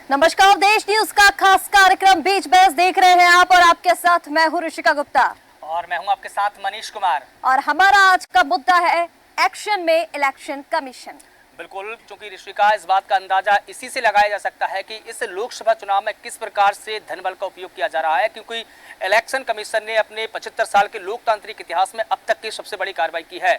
नमस्कार, देश न्यूज का खास कार्यक्रम बीच बहस देख रहे हैं आप, और आपके साथ मैं हूं ऋषिका गुप्ता और मैं हूं आपके साथ मनीष कुमार। और हमारा आज का मुद्दा है एक्शन में इलेक्शन कमीशन। बिल्कुल, क्योंकि ऋषिका इस बात का अंदाजा इसी से लगाया जा सकता है कि इस लोकसभा चुनाव में किस प्रकार से धनबल का उपयोग किया जा रहा है, क्योंकि इलेक्शन कमीशन ने अपने 75 साल के लोकतांत्रिक इतिहास में अब तक की सबसे बड़ी कार्रवाई की है।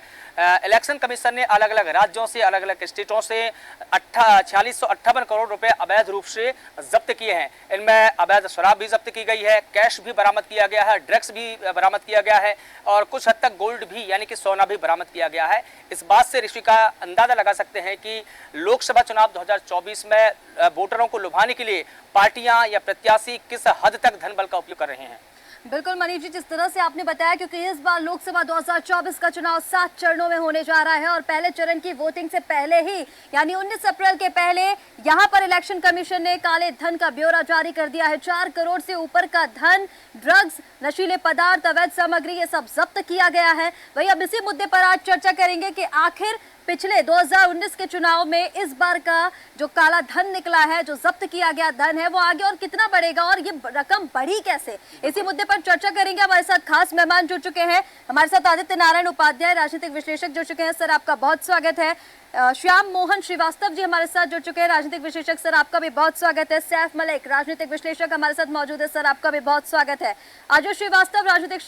इलेक्शन कमीशन ने अलग अलग राज्यों से, अलग अलग स्टेटों से 4658 करोड़ रुपए अवैध रूप से जब्त किए हैं। इनमें अवैध शराब भी जब्त की गई है, कैश भी बरामद किया गया है, ड्रग्स भी बरामद किया गया है और कुछ हद तक गोल्ड भी यानी कि सोना भी बरामद किया गया है। इस बात से ऋषिका अंदाजा लगा सकते हैं कि लोकसभा चुनाव 2024 में वोटरों को लुभाने के लिए पार्टियां या प्रत्याशी किस हद तक धनबल का उपयोग कर रहे हैं। बिल्कुल मनीष जी, जिस तरह से आपने बताया, क्योंकि इस बार लोकसभा 2024 का चुनाव 7 चरणों में होने जा रहा है और पहले चरण की वोटिंग से पहले ही यानी 19 अप्रैल के पहले यहां पर इलेक्शन कमीशन ने काले धन का ब्यौरा जारी कर दिया है। 4 करोड़ से ऊपर का धन, ड्रग्स, नशीले पदार्थ, अवैध सामग्री, ये सब जब्त किया गया है। वही अब इसी मुद्दे पर आज चर्चा करेंगे कि आखिर पिछले 2019 के चुनाव में इस बार का जो काला धन निकला है, जो जब्त किया गया धन है, वो आगे और कितना बढ़ेगा और ये रकम बढ़ी कैसे, इसी मुद्दे पर चर्चा करेंगे। हमारे साथ खास मेहमान जुड़ चुके हैं। हमारे साथ आदित्य नारायण उपाध्याय, राजनीतिक विश्लेषक जुड़ चुके हैं। सर, आपका बहुत स्वागत है। श्याम मोहन श्रीवास्तव जी हमारे साथ जुड़ चुके हैं, राजनीतिक विश्लेषक। सर, आपका भी बहुत स्वागत है। सैफ मलिक, राजनीतिक विश्लेषक, हमारे साथ मौजूद है। सर, आपका भी बहुत स्वागत है। आजू श्रीवास्तव, राजनीतिक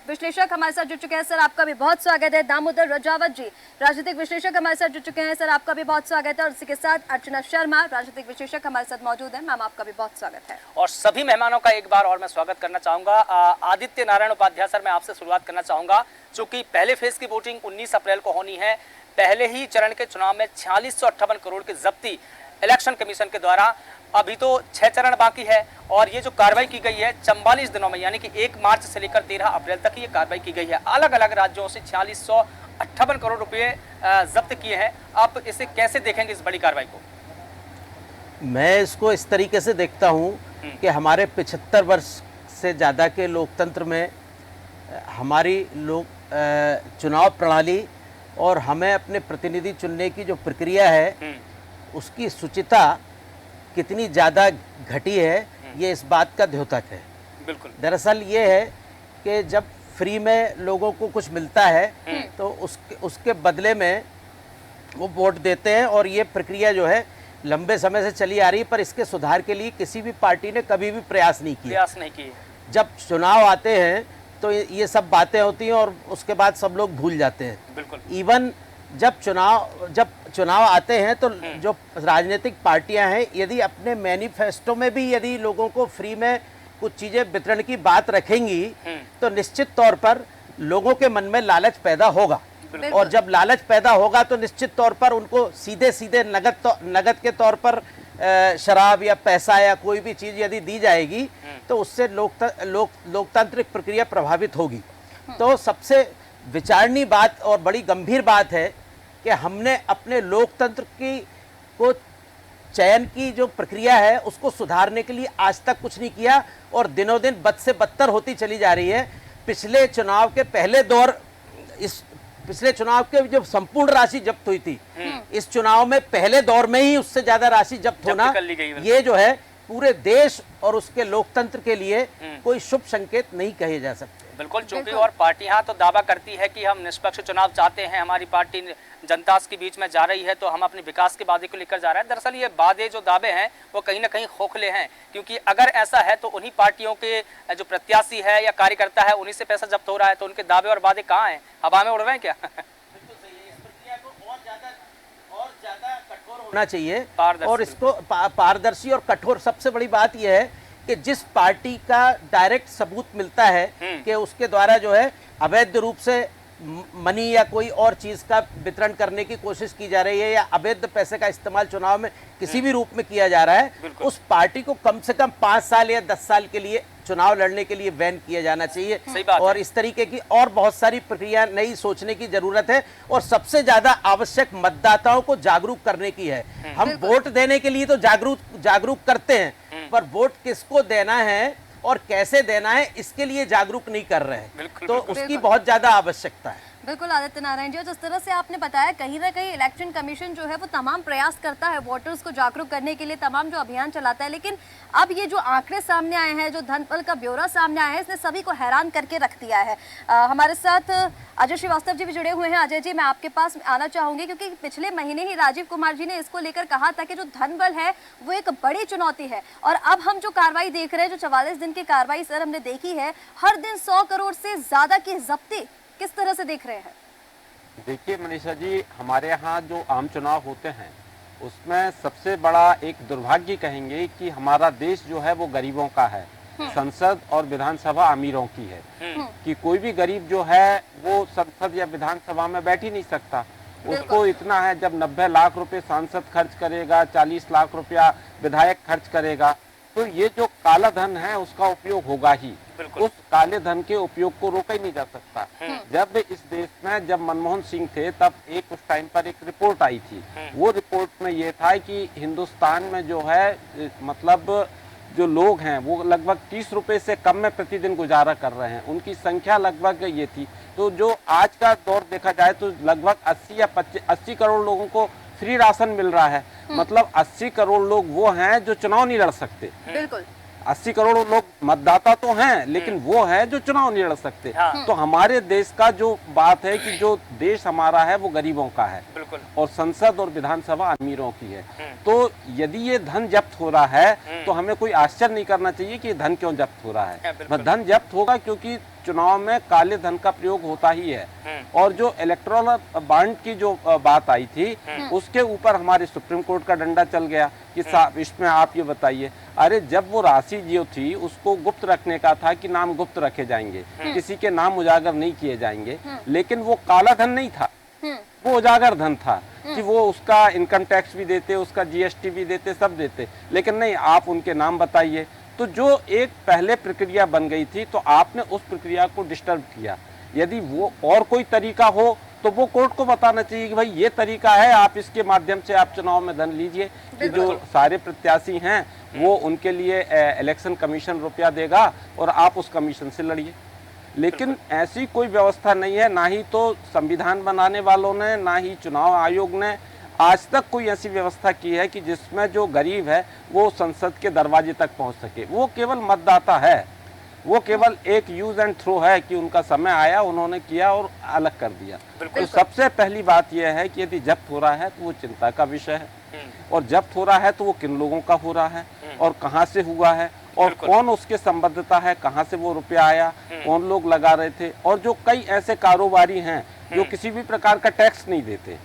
विश्लेषक, हमारे साथ जुड़ चुके हैं। सर, आपका भी बहुत स्वागत है। दामोदर रजावत जी, राजनीतिक विश्लेषक, हमारे साथ जुड़ चुके हैं। सर, आपका भी बहुत स्वागत है। और इसी के साथ अर्चना शर्मा, राजनीतिक विश्लेषक, हमारे साथ मौजूद है। मैम, आपका भी बहुत स्वागत है। और सभी मेहमानों का एक बार और मैं स्वागत करना चाहूंगा। आदित्य नारायण उपाध्याय सर, मैं आपसे शुरुआत करना चाहूंगा, चूंकि पहले फेज की वोटिंग 19 अप्रैल को होनी है। पहले ही चरण के चुनाव में 4658 करोड़ की जब्ती इलेक्शन कमीशन के द्वारा। अभी तो 6 चरण बाकी है और ये जो कार्रवाई की गई है 44 दिनों में, यानी कि 1 मार्च से लेकर 13 अप्रैल तक ये कार्रवाई की गई है। अलग अलग राज्यों से 4658 करोड़ रुपए जब्त किए हैं। आप इसे कैसे देखेंगे, इस बड़ी कार्रवाई को? मैं इसको इस तरीके से देखता हूँ कि हमारे 75 वर्ष से ज़्यादा के लोकतंत्र में हमारी चुनाव प्रणाली और हमें अपने प्रतिनिधि चुनने की जो प्रक्रिया है उसकी शुचिता कितनी ज़्यादा घटी है, ये इस बात का द्योतक है। बिल्कुल। दरअसल ये है कि जब फ्री में लोगों को कुछ मिलता है तो उसके बदले में वो वोट देते हैं, और ये प्रक्रिया जो है लंबे समय से चली आ रही है, पर इसके सुधार के लिए किसी भी पार्टी ने कभी भी प्रयास नहीं किए। जब चुनाव आते हैं तो ये सब बातें होती हैं और उसके बाद सब लोग भूल जाते हैं। बिल्कुल। इवन जब चुनाव आते हैं तो जो राजनीतिक पार्टियां हैं, यदि अपने मैनिफेस्टो में भी यदि लोगों को फ्री में कुछ चीजें वितरण की बात रखेंगी तो निश्चित तौर पर लोगों के मन में लालच पैदा होगा, और जब लालच पैदा होगा तो निश्चित तौर पर उनको सीधे सीधे नगद के तौर पर शराब या पैसा या कोई भी चीज यदि दी जाएगी तो उससे लोकतांत्रिक प्रक्रिया प्रभावित होगी। तो सबसे विचारणीय बात और बड़ी गंभीर बात है कि हमने अपने लोकतंत्र को चयन की जो प्रक्रिया है उसको सुधारने के लिए आज तक कुछ नहीं किया, और दिनों दिन बद से बदतर होती चली जा रही है। पिछले चुनाव के पहले दौर, पिछले चुनाव के जो संपूर्ण राशि जब्त हुई थी, इस चुनाव में पहले दौर में ही उससे ज्यादा राशि जब्त होना, ये जो है पूरे देश और उसके लोकतंत्र के लिए कोई शुभ संकेत नहीं कहे जा सकते। बिल्कुल, चूंकि और पार्टियां तो दावा करती है कि हम निष्पक्ष चुनाव चाहते हैं, हमारी पार्टी जनता के बीच में जा रही है तो हम अपने विकास के वादे को लेकर जा रहे हैं। दरअसल ये वादे जो दावे हैं वो कहीं ना कहीं खोखले हैं, क्योंकि अगर ऐसा है तो उन्हीं पार्टियों के जो प्रत्याशी है या कार्यकर्ता है उन्हीं से पैसा जब्त हो रहा है, तो उनके दावे और वादे कहाँ हैं? हवा में उड़ रहे हैं क्या? होना चाहिए और इसको पारदर्शी और कठोर। सबसे बड़ी बात यह है कि जिस पार्टी का डायरेक्ट सबूत मिलता है कि उसके द्वारा जो है अवैध रूप से मनी या कोई और चीज का वितरण करने की कोशिश की जा रही है या अवैध पैसे का इस्तेमाल चुनाव में किसी भी रूप में किया जा रहा है, उस पार्टी को कम से कम 5 साल या 10 साल के लिए चुनाव लड़ने के लिए बैन किया जाना चाहिए। और इस तरीके की और बहुत सारी प्रक्रिया नई सोचने की जरूरत है, और सबसे ज्यादा आवश्यक मतदाताओं को जागरूक करने की है। हम वोट देने के लिए तो जागरूक करते हैं, पर वोट किसको देना है और कैसे देना है इसके लिए जागरूक नहीं कर रहे हैं, तो उसकी बहुत ज्यादा आवश्यकता है। बिल्कुल आदित्य नारायण जी, और जिस तरह से आपने बताया कहीं ना कहीं इलेक्शन कमीशन जो है वो तमाम प्रयास करता है वोटर्स को जागरूक करने के लिए, तमाम जो अभियान चलाता है, लेकिन अब ये जो आंकड़े सामने आए हैं, जो धनबल का ब्यौरा सामने आया है, इसने सभी को हैरान करके रख दिया है। हमारे साथ अजय श्रीवास्तव जी भी जुड़े हुए हैं। अजय जी, मैं आपके पास आना चाहूंगी क्योंकि पिछले महीने ही राजीव कुमार जी ने इसको लेकर कहा था कि जो धनबल है वो एक बड़ी चुनौती है, और अब हम जो कार्रवाई देख रहे हैं, जो 44 दिन की कार्रवाई सर हमने देखी है, हर दिन 100 करोड़ से ज्यादा की जब्ती, किस तरह से देख रहे हैं? देखिए मनीषा जी, हमारे यहाँ जो आम चुनाव होते हैं उसमें सबसे बड़ा एक दुर्भाग्य कहेंगे कि हमारा देश जो है वो गरीबों का है। संसद और विधानसभा अमीरों की है कि कोई भी गरीब जो है वो संसद या विधानसभा में बैठ ही नहीं सकता। उसको इतना है, जब 90 लाख रुपए सांसद खर्च करेगा, 40 लाख रुपया विधायक खर्च करेगा, तो ये जो काला धन है उसका उपयोग होगा ही। उस काले धन के उपयोग को रोका ही नहीं जा सकता। जब इस देश में जब मनमोहन सिंह थे तब एक उस टाइम पर एक रिपोर्ट आई थी। वो रिपोर्ट में ये था कि हिंदुस्तान में जो है मतलब जो लोग हैं वो लगभग 30 रुपए से कम में प्रतिदिन गुजारा कर रहे हैं, उनकी संख्या लगभग ये थी। तो जो आज का दौर देखा जाए तो लगभग 80 या 80 करोड़ लोगों को फ्री राशन मिल रहा है। मतलब 80 करोड़ लोग वो हैं जो चुनाव नहीं लड़ सकते। बिल्कुल 80 करोड़ लोग मतदाता तो हैं, लेकिन वो है जो चुनाव नहीं लड़ सकते। तो हमारे देश का जो बात है कि जो देश हमारा है वो गरीबों का है और संसद और विधानसभा अमीरों की है। तो यदि ये धन जब्त हो रहा है तो हमें कोई आश्चर्य नहीं करना चाहिए कि धन क्यों जब्त हो रहा है। धन जब्त होगा क्योंकि चुनाव में काले धन का प्रयोग होता ही है। और जो इलेक्टोरल बॉन्ड की जो बात आई थी उसके ऊपर हमारे सुप्रीम कोर्ट का डंडा चल गया कि इसमें आप ये बताइए, अरे जब वो राशि जो थी उसको गुप्त रखने का था कि नाम गुप्त रखे जाएंगे, किसी के नाम उजागर नहीं किए जाएंगे, लेकिन वो काला धन नहीं था, वो उजागर धन था कि वो उसका इनकम टैक्स भी देते, उसका जीएसटी भी देते, सब देते, लेकिन नहीं आप उनके नाम बताइए। तो जो एक पहले प्रक्रिया बन गई थी तो आपने उस प्रक्रिया को डिस्टर्ब किया। यदि वो और कोई तरीका हो तो वो कोर्ट को बताना चाहिए कि भाई ये तरीका है, आप इसके माध्यम से आप चुनाव में धन लीजिए कि जो सारे प्रत्याशी हैं वो उनके लिए इलेक्शन कमीशन रुपया देगा और आप उस कमीशन से लड़िए। लेकिन ऐसी कोई व्यवस्था नहीं है, ना ही तो संविधान बनाने वालों ने, ना ही चुनाव आयोग ने आज तक कोई ऐसी व्यवस्था की है कि जिसमें जो गरीब है वो संसद के दरवाजे तक पहुंच सके। वो केवल मतदाता है, वो केवल एक यूज एंड थ्रो है कि उनका समय आया, उन्होंने किया और अलग कर दिया। तो सबसे पहली बात यह है कि यदि जब्त हो रहा है तो वो चिंता का विषय है, और जब्त हो रहा है तो वो किन लोगों का हो रहा है और कहाँ से हुआ है और कौन उसके संबद्धता है, कहाँ से वो रुपया आया, कौन लोग लगा रहे थे। और जो कई ऐसे कारोबारी हैं जो किसी भी प्रकार का टैक्स नहीं देते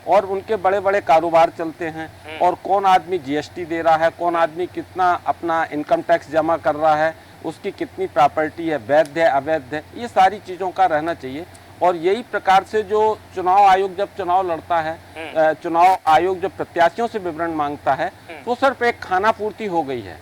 और उनके बड़े बड़े कारोबार चलते हैं, और कौन आदमी जीएसटी दे रहा है, कौन आदमी कितना अपना इनकम टैक्स जमा कर रहा है, उसकी कितनी प्रॉपर्टी है, वैध है अवैध है, ये सारी चीज़ों का रहना चाहिए। और यही प्रकार से जो चुनाव आयोग जब चुनाव लड़ता है, चुनाव आयोग जब प्रत्याशियों से विवरण मांगता है तो सिर्फ एक खाना पूर्ति हो गई है,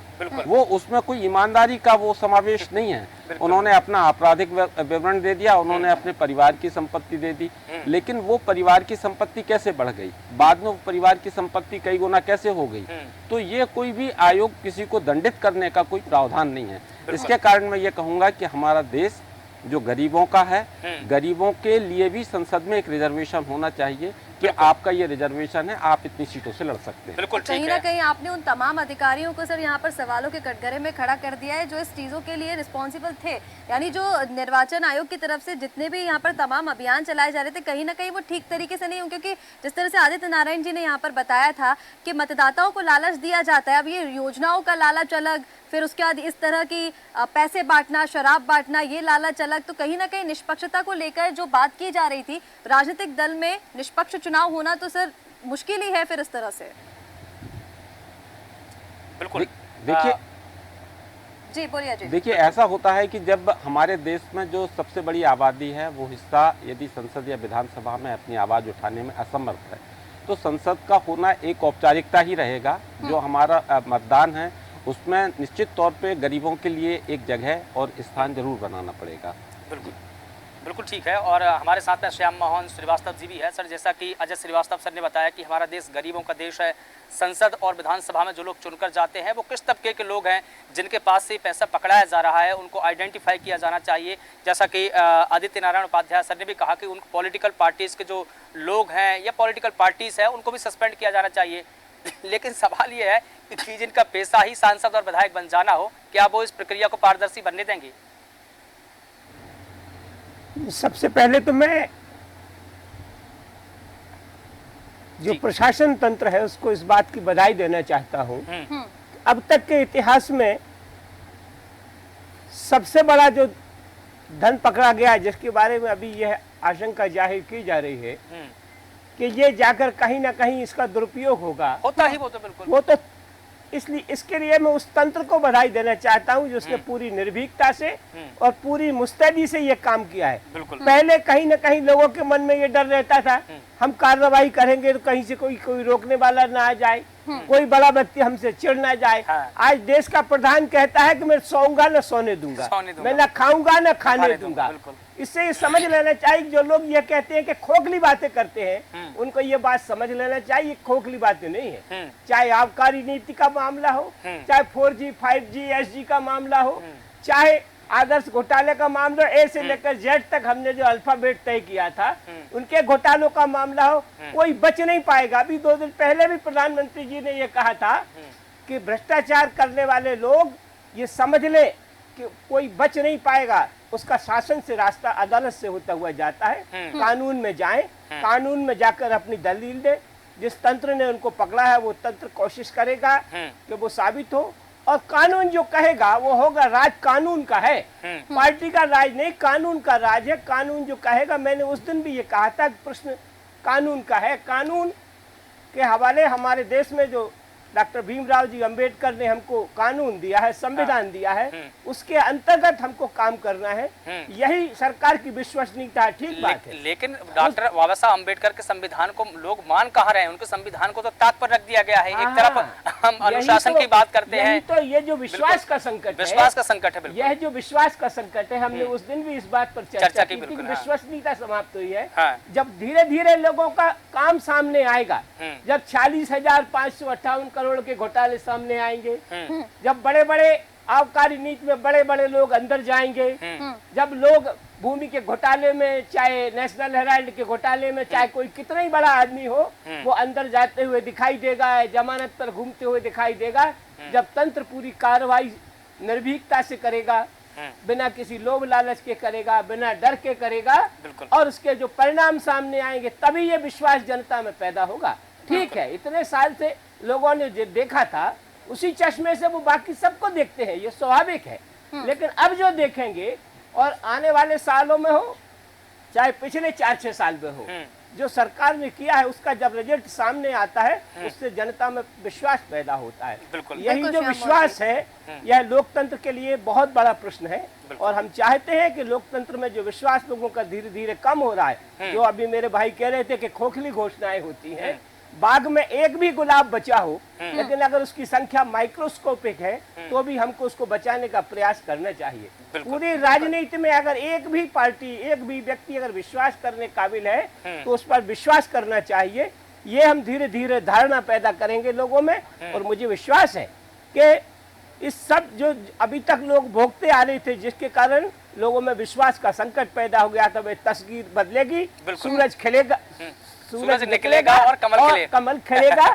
वो उसमें कोई ईमानदारी का वो समावेश नहीं है। उन्होंने अपना आपराधिक विवरण दे दिया, उन्होंने अपने परिवार की संपत्ति दे दी, लेकिन वो परिवार की संपत्ति कैसे बढ़ गई, बाद में वो परिवार की संपत्ति कई गुना कैसे हो गई। तो ये कोई भी आयोग किसी को दंडित करने का कोई प्रावधान नहीं है। इसके कारण मैं ये कहूँगा कि हमारा देश जो गरीबों का है, गरीबों के लिए भी संसद में एक रिजर्वेशन होना चाहिए कि आपका ये रिजर्वेशन है, आप इतनी सीटों से लड़ सकते हैं। बिल्कुल कहीं ना कहीं आपने उन तमाम अधिकारियों को सर यहाँ पर सवालों के कटघरे में खड़ा कर दिया है जो इस चीज़ों के लिए रिस्पॉन्सिबल थे। यानी जो निर्वाचन आयोग की तरफ से जितने भी यहाँ पर तमाम अभियान चलाए जा रहे थे, कहीं ना कहीं वो ठीक तरीके से नहीं हुए, क्योंकि जिस तरह से आदित्य नारायण जी ने यहाँ पर बताया था कि मतदाताओं को लालच दिया जाता है। अब ये योजनाओं का लालच अलग, फिर उसके बाद इस तरह की पैसे बांटना, शराब बांटना, ये लालच अलग। तो कहीं ना कहीं निष्पक्षता को लेकर जो बात की जा रही थी, राजनीतिक दल में निष्पक्ष चुनाव होना तो सर मुश्किल ही है फिर इस तरह से। बिल्कुल देखिए जी बोलिए जी। देखिए ऐसा होता है कि जब हमारे देश में जो सबसे बड़ी आबादी है वो हिस्सा यदि संसद या विधानसभा में अपनी आवाज़ उठाने में असमर्थ है तो संसद का होना एक औपचारिकता ही रहेगा। जो हमारा मतदान है उसमें निश्चित तौर पे गरीबों के लिए एक जगह और स्थान जरूर बनाना पड़ेगा। बिल्कुल बिल्कुल ठीक है। और हमारे साथ में श्याम मोहन श्रीवास्तव जी भी है। सर, जैसा कि अजय श्रीवास्तव सर ने बताया कि हमारा देश गरीबों का देश है। संसद और विधानसभा में जो लोग चुनकर जाते हैं वो किस तबके के लोग हैं जिनके पास से पैसा पकड़ाया जा रहा है, उनको आइडेंटिफाई किया जाना चाहिए। जैसा कि आदित्य नारायण उपाध्याय सर ने भी कहा कि उन पॉलिटिकल पार्टीज़ के जो लोग हैं या पॉलिटिकल पार्टीज़ हैं उनको भी सस्पेंड किया जाना चाहिए। लेकिन सवाल ये है कि जिनका पेशा ही सांसद और विधायक बन जाना हो, क्या वो इस प्रक्रिया को पारदर्शी बनने देंगे? सबसे पहले तो मैं जो प्रशासन तंत्र है उसको इस बात की बधाई देना चाहता हूं। अब तक के इतिहास में सबसे बड़ा जो धन पकड़ा गया, जिसके बारे में अभी यह आशंका जाहिर की जा रही है कि ये जाकर कहीं ना कहीं इसका दुरुपयोग होगा, होता ही वो तो बिल्कुल, वो तो इसलिए इसके लिए मैं उस तंत्र को बधाई देना चाहता हूं जिसने पूरी निर्भीकता से और पूरी मुस्तैदी से ये काम किया है। पहले कहीं ना कहीं लोगों के मन में ये डर रहता था हम कार्रवाई करेंगे तो कहीं से कोई रोकने वाला ना आ जाए, कोई बड़ा व्यक्ति हमसे चिढ़ ना जाए। आज देश का प्रधान कहता है कि मैं सोऊंगा न सोने दूंगा, मैं ना खाऊंगा न खाने दूंगा। इससे ये समझ लेना चाहिए जो लोग ये कहते हैं कि खोखली बातें करते हैं, उनको ये बात समझ लेना चाहिए खोखली बातें नहीं है। चाहे आबकारी नीति का मामला हो, चाहे 4G 5G SG का मामला हो, चाहे आदर्श घोटाले का मामला ए से लेकर जेड तक हमने जो अल्फाबेट तय किया था उनके घोटालों का मामला हो, कोई बच नहीं पाएगा। अभी 2 दिन पहले भी प्रधानमंत्री जी ने ये कहा था कि भ्रष्टाचार करने वाले लोग ये समझ ले कि कोई बच नहीं पाएगा, उसका शासन से रास्ता अदालत से होता हुआ जाता है। कानून में जाएं, कानून में जाकर अपनी दलील दे। जिस तंत्र ने उनको पकड़ा है वो तंत्र कोशिश करेगा कि वो साबित हो, और कानून जो कहेगा वो होगा। राज कानून का है, पार्टी का राज नहीं, कानून का राज है। कानून जो कहेगा, मैंने उस दिन भी ये कहा था प्रश्न कानून का है। कानून के हवाले हमारे देश में जो डॉक्टर भीमराव जी अंबेडकर ने हमको कानून दिया है, संविधान दिया है, उसके अंतर्गत हमको काम करना है। यही सरकार की विश्वसनीयता है। ठीक बात है। लेकिन डॉक्टर बाबा साहब अंबेडकर के संविधान को लोग मान कहाँ रहे हैं? उनके संविधान को तो ताक पर रख दिया गया है। एक तरफ हम अनुशासन की बात करते हैं, तो ये जो विश्वास का संकट है, विश्वास का संकट है, यह जो विश्वास का संकट है, हमने उस दिन भी इस बात पर चर्चा की थी। विश्वसनीयता समाप्त हुई है। जब धीरे धीरे लोगों का काम सामने आएगा, जब 46,558 करोड़ के घोटाले सामने आएंगे, जब बड़े बड़े आबकारी नीति में बड़े बड़े लोग अंदर जाएंगे, जब लोग भूमि के घोटाले में, चाहे नेशनल हेराल्ड के घोटाले में, चाहे कोई कितना ही बड़ा आदमी हो, वो अंदर जाते हुए दिखाई देगा, जमानत पर घूमते हुए दिखाई देगा। जब तंत्र पूरी कार्रवाई निर्भीकता से करेगा, बिना किसी लोभ लालच के करेगा, बिना डर के करेगा, और उसके जो परिणाम सामने आएंगे, तभी ये विश्वास जनता में पैदा होगा। ठीक है, इतने साल से लोगों ने जो देखा था उसी चश्मे से वो बाकी सबको देखते हैं, ये स्वाभाविक है। लेकिन अब जो देखेंगे और आने वाले सालों में हो, चाहे पिछले 4-6 साल में हो, जो सरकार ने किया है उसका जब रिजल्ट सामने आता है उससे जनता में विश्वास पैदा होता है। यही जो विश्वास है यह लोकतंत्र के लिए बहुत बड़ा प्रश्न है, और हम चाहते हैं कि लोकतंत्र में जो विश्वास लोगों का धीरे धीरे कम हो रहा है, जो अभी मेरे भाई कह रहे थे कि खोखली घोषणाएं होती हैं, बाग में एक भी गुलाब बचा हो, लेकिन अगर उसकी संख्या माइक्रोस्कोपिक है तो भी हमको उसको बचाने का प्रयास करना चाहिए। पूरी राजनीति में अगर एक भी पार्टी, एक भी व्यक्ति अगर विश्वास करने काबिल है तो उस पर विश्वास करना चाहिए। ये हम धीरे धीरे धारणा पैदा करेंगे लोगों में, और मुझे विश्वास है कि इस सब जो अभी तक लोग भोगते आ रहे थे, जिसके कारण लोगों में विश्वास का संकट पैदा हो गया था, वह तस्वीर बदलेगी। सूरज खिलेगा, सूरज निकलेगा और कमल खिलेगा,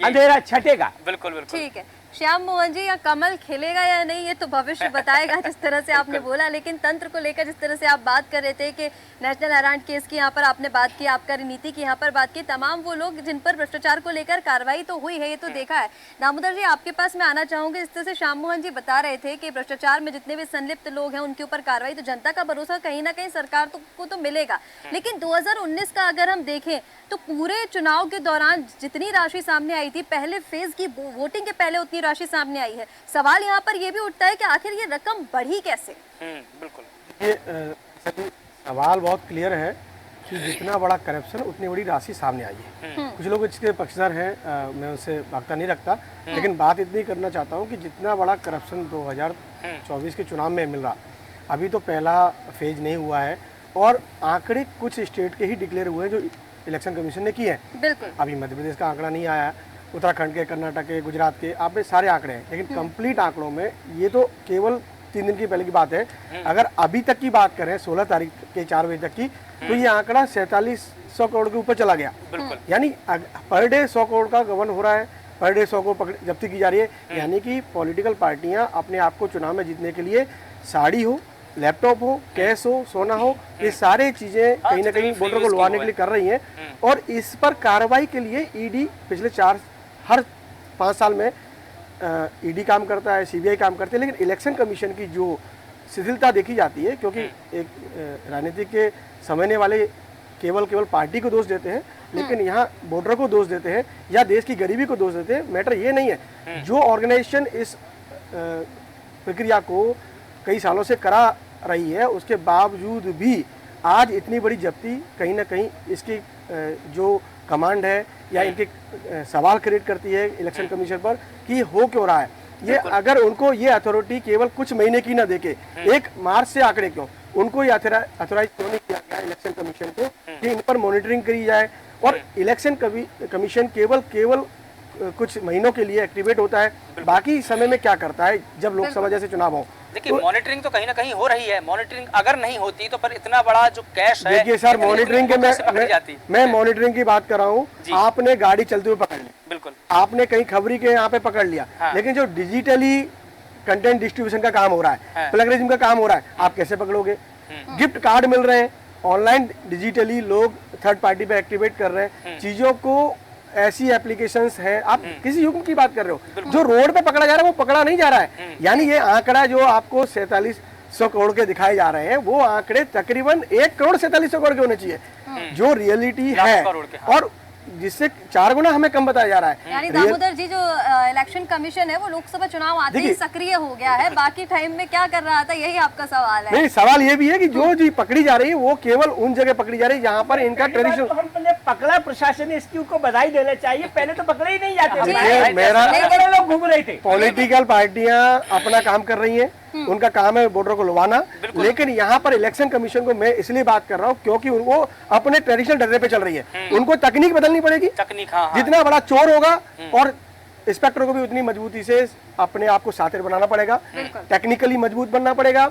अंधेरा छटेगा। बिल्कुल बिल्कुल ठीक है। श्याम मोहन जी, या कमल खिलेगा या नहीं ये तो भविष्य बताएगा, जिस तरह से आपने बोला। लेकिन तंत्र को लेकर जिस तरह से आप बात कर रहे थे कि नेशनल हेराल्ड केस की यहाँ पर आपने बात की, आबकारी नीति की यहाँ पर बात की, तमाम वो लोग जिन पर भ्रष्टाचार को लेकर कार्रवाई तो हुई है, ये तो देखा है। दामोदर जी, आपके पास मैं आना चाहूंगी। इस तरह से श्याम मोहन जी बता रहे थे कि भ्रष्टाचार में जितने भी संलिप्त लोग हैं उनके ऊपर कार्रवाई, तो जनता का भरोसा कहीं ना कहीं सरकार को तो मिलेगा। लेकिन 2019 का अगर हम देखें तो पूरे चुनाव के दौरान जितनी राशि सामने आई थी, पहले फेज की वोटिंग के पहले उतनी राशि सामने आई है। सवाल यहाँ पर यह भी उठता है कि आखिर ये रकम बढ़ी कैसे? बिल्कुल, ये सवाल बहुत क्लियर है कि जितना बड़ा करप्शन उतनी बड़ी राशि सामने आई है। कुछ लोग इसके पक्षधर हैं, मैं उनसे वार्ता नहीं रखता, लेकिन बात इतनी करना चाहता हूँ कि जितना बड़ा करप्शन 2024 के चुनाव में मिल रहा, अभी तो पहला फेज नहीं हुआ है, और आंकड़े कुछ स्टेट के ही डिक्लेयर हुए हैं जो इलेक्शन कमीशन ने किए हैं। बिल्कुल। अभी मध्य प्रदेश का आंकड़ा नहीं आया, उत्तराखंड के, कर्नाटक के, गुजरात के, आप में सारे आंकड़े हैं, लेकिन कंप्लीट आंकड़ों में ये तो केवल 3 दिन की पहले की बात है। अगर अभी तक की बात करें 16 तारीख के 4 बजे तक की, तो ये आंकड़ा 4700 करोड़ के ऊपर चला गया। यानी पर डे 100 करोड़ का गबन हो रहा है, पर डे 100 को जब्ती की जा रही है। यानी कि पॉलिटिकल पार्टियां अपने आप को चुनाव में जीतने के लिए साड़ी हो, लैपटॉप हो, कैश हो, सोना हो, ये सारे चीजें कहीं ना कहीं वोटर को लुभाने के लिए कर रही हैं। और इस पर कार्रवाई के लिए ईडी पिछले हर 5 साल में ईडी काम करता है, सीबीआई काम करती है, लेकिन इलेक्शन कमीशन की जो शिथिलता देखी जाती है, क्योंकि एक राजनीति के समझने वाले केवल पार्टी को दोष देते हैं, लेकिन यहाँ वोटर को दोष देते हैं या देश की गरीबी को दोष देते हैं। मैटर ये नहीं है, जो ऑर्गेनाइजेशन इस प्रक्रिया को कई सालों से करा रही है, उसके बावजूद भी आज इतनी बड़ी जब्ती, कहीं ना कहीं इसकी जो कमांड है या इनके सवाल क्रिएट करती है इलेक्शन कमीशन पर कि हो क्यों रहा है ये। अगर उनको ये अथॉरिटी केवल कुछ महीने की ना देके 1 मार्च से आंकड़े क्यों, उनको ये अथॉराइज क्यों नहीं किया गया इलेक्शन कमीशन को कि इन पर मॉनिटरिंग करी जाए। और इलेक्शन कमीशन केवल कुछ महीनों के लिए एक्टिवेट होता है, बाकी समय में क्या करता है जब लोकसभा जैसे चुनाव हो। देखिए मॉनिटरिंग तो कहीं ना कहीं हो रही है, मॉनिटरिंग अगर नहीं होती तो पर इतना बड़ा जो कैश है। देखिए सर, मॉनिटरिंग के मैं मॉनिटरिंग की बात कर रहा हूँ। आपने गाड़ी चलते हुए पकड़ ली, बिल्कुल, आपने कहीं खबरी के यहाँ पे पकड़ लिया, लेकिन जो डिजिटली कंटेंट डिस्ट्रीब्यूशन का काम हो रहा है, प्लगरिज्म का काम हो रहा है, आप कैसे पकड़ोगे? गिफ्ट कार्ड मिल रहे हैं, ऑनलाइन डिजिटली लोग थर्ड पार्टी पे एक्टिवेट कर रहे हैं चीजों को। ऐसी एप्लीकेशंस हैं, आप किसी युग की बात कर रहे हो, जो रोड पे पकड़ा जा रहा है वो पकड़ा नहीं जा रहा है। यानी ये आंकड़ा जो आपको 4700 करोड़ के दिखाए जा रहे हैं, वो आंकड़े तकरीबन 1 करोड़ 4700 करोड़ के होने चाहिए जो रियलिटी है, और जिससे 4 गुना हमें कम बताया जा रहा है। यानी दामोदर जी, जो इलेक्शन कमीशन है वो लोकसभा चुनाव आते ही सक्रिय हो गया है, बाकी टाइम में क्या कर रहा था, यही आपका सवाल है? नहीं, सवाल ये भी है कि जो जी पकड़ी जा रही है वो केवल उन जगह पकड़ी जा रही है जहाँ पर इनका ट्रेडिशन। तो हम पहले पकड़ा, प्रशासन ने इसकी उनको बधाई देना चाहिए, पहले तो पकड़े ही नहीं जाते थे, मेरा बड़े लोग घूम रहे थे। पॉलिटिकल पार्टियां अपना काम कर रही हैं, उनका काम है वोटर को लुभाना, लेकिन यहाँ पर इलेक्शन कमीशन को मैं इसलिए बात कर रहा हूँ क्योंकि वो अपने ट्रेडिशनल डरे पे चल रही है। उनको तकनीक बदलनी पड़ेगी, जितना बड़ा चोर होगा और इंस्पेक्टर को भी उतनी मजबूती से अपने आप को सातिर बनाना पड़ेगा, टेक्निकली मजबूत बनना पड़ेगा,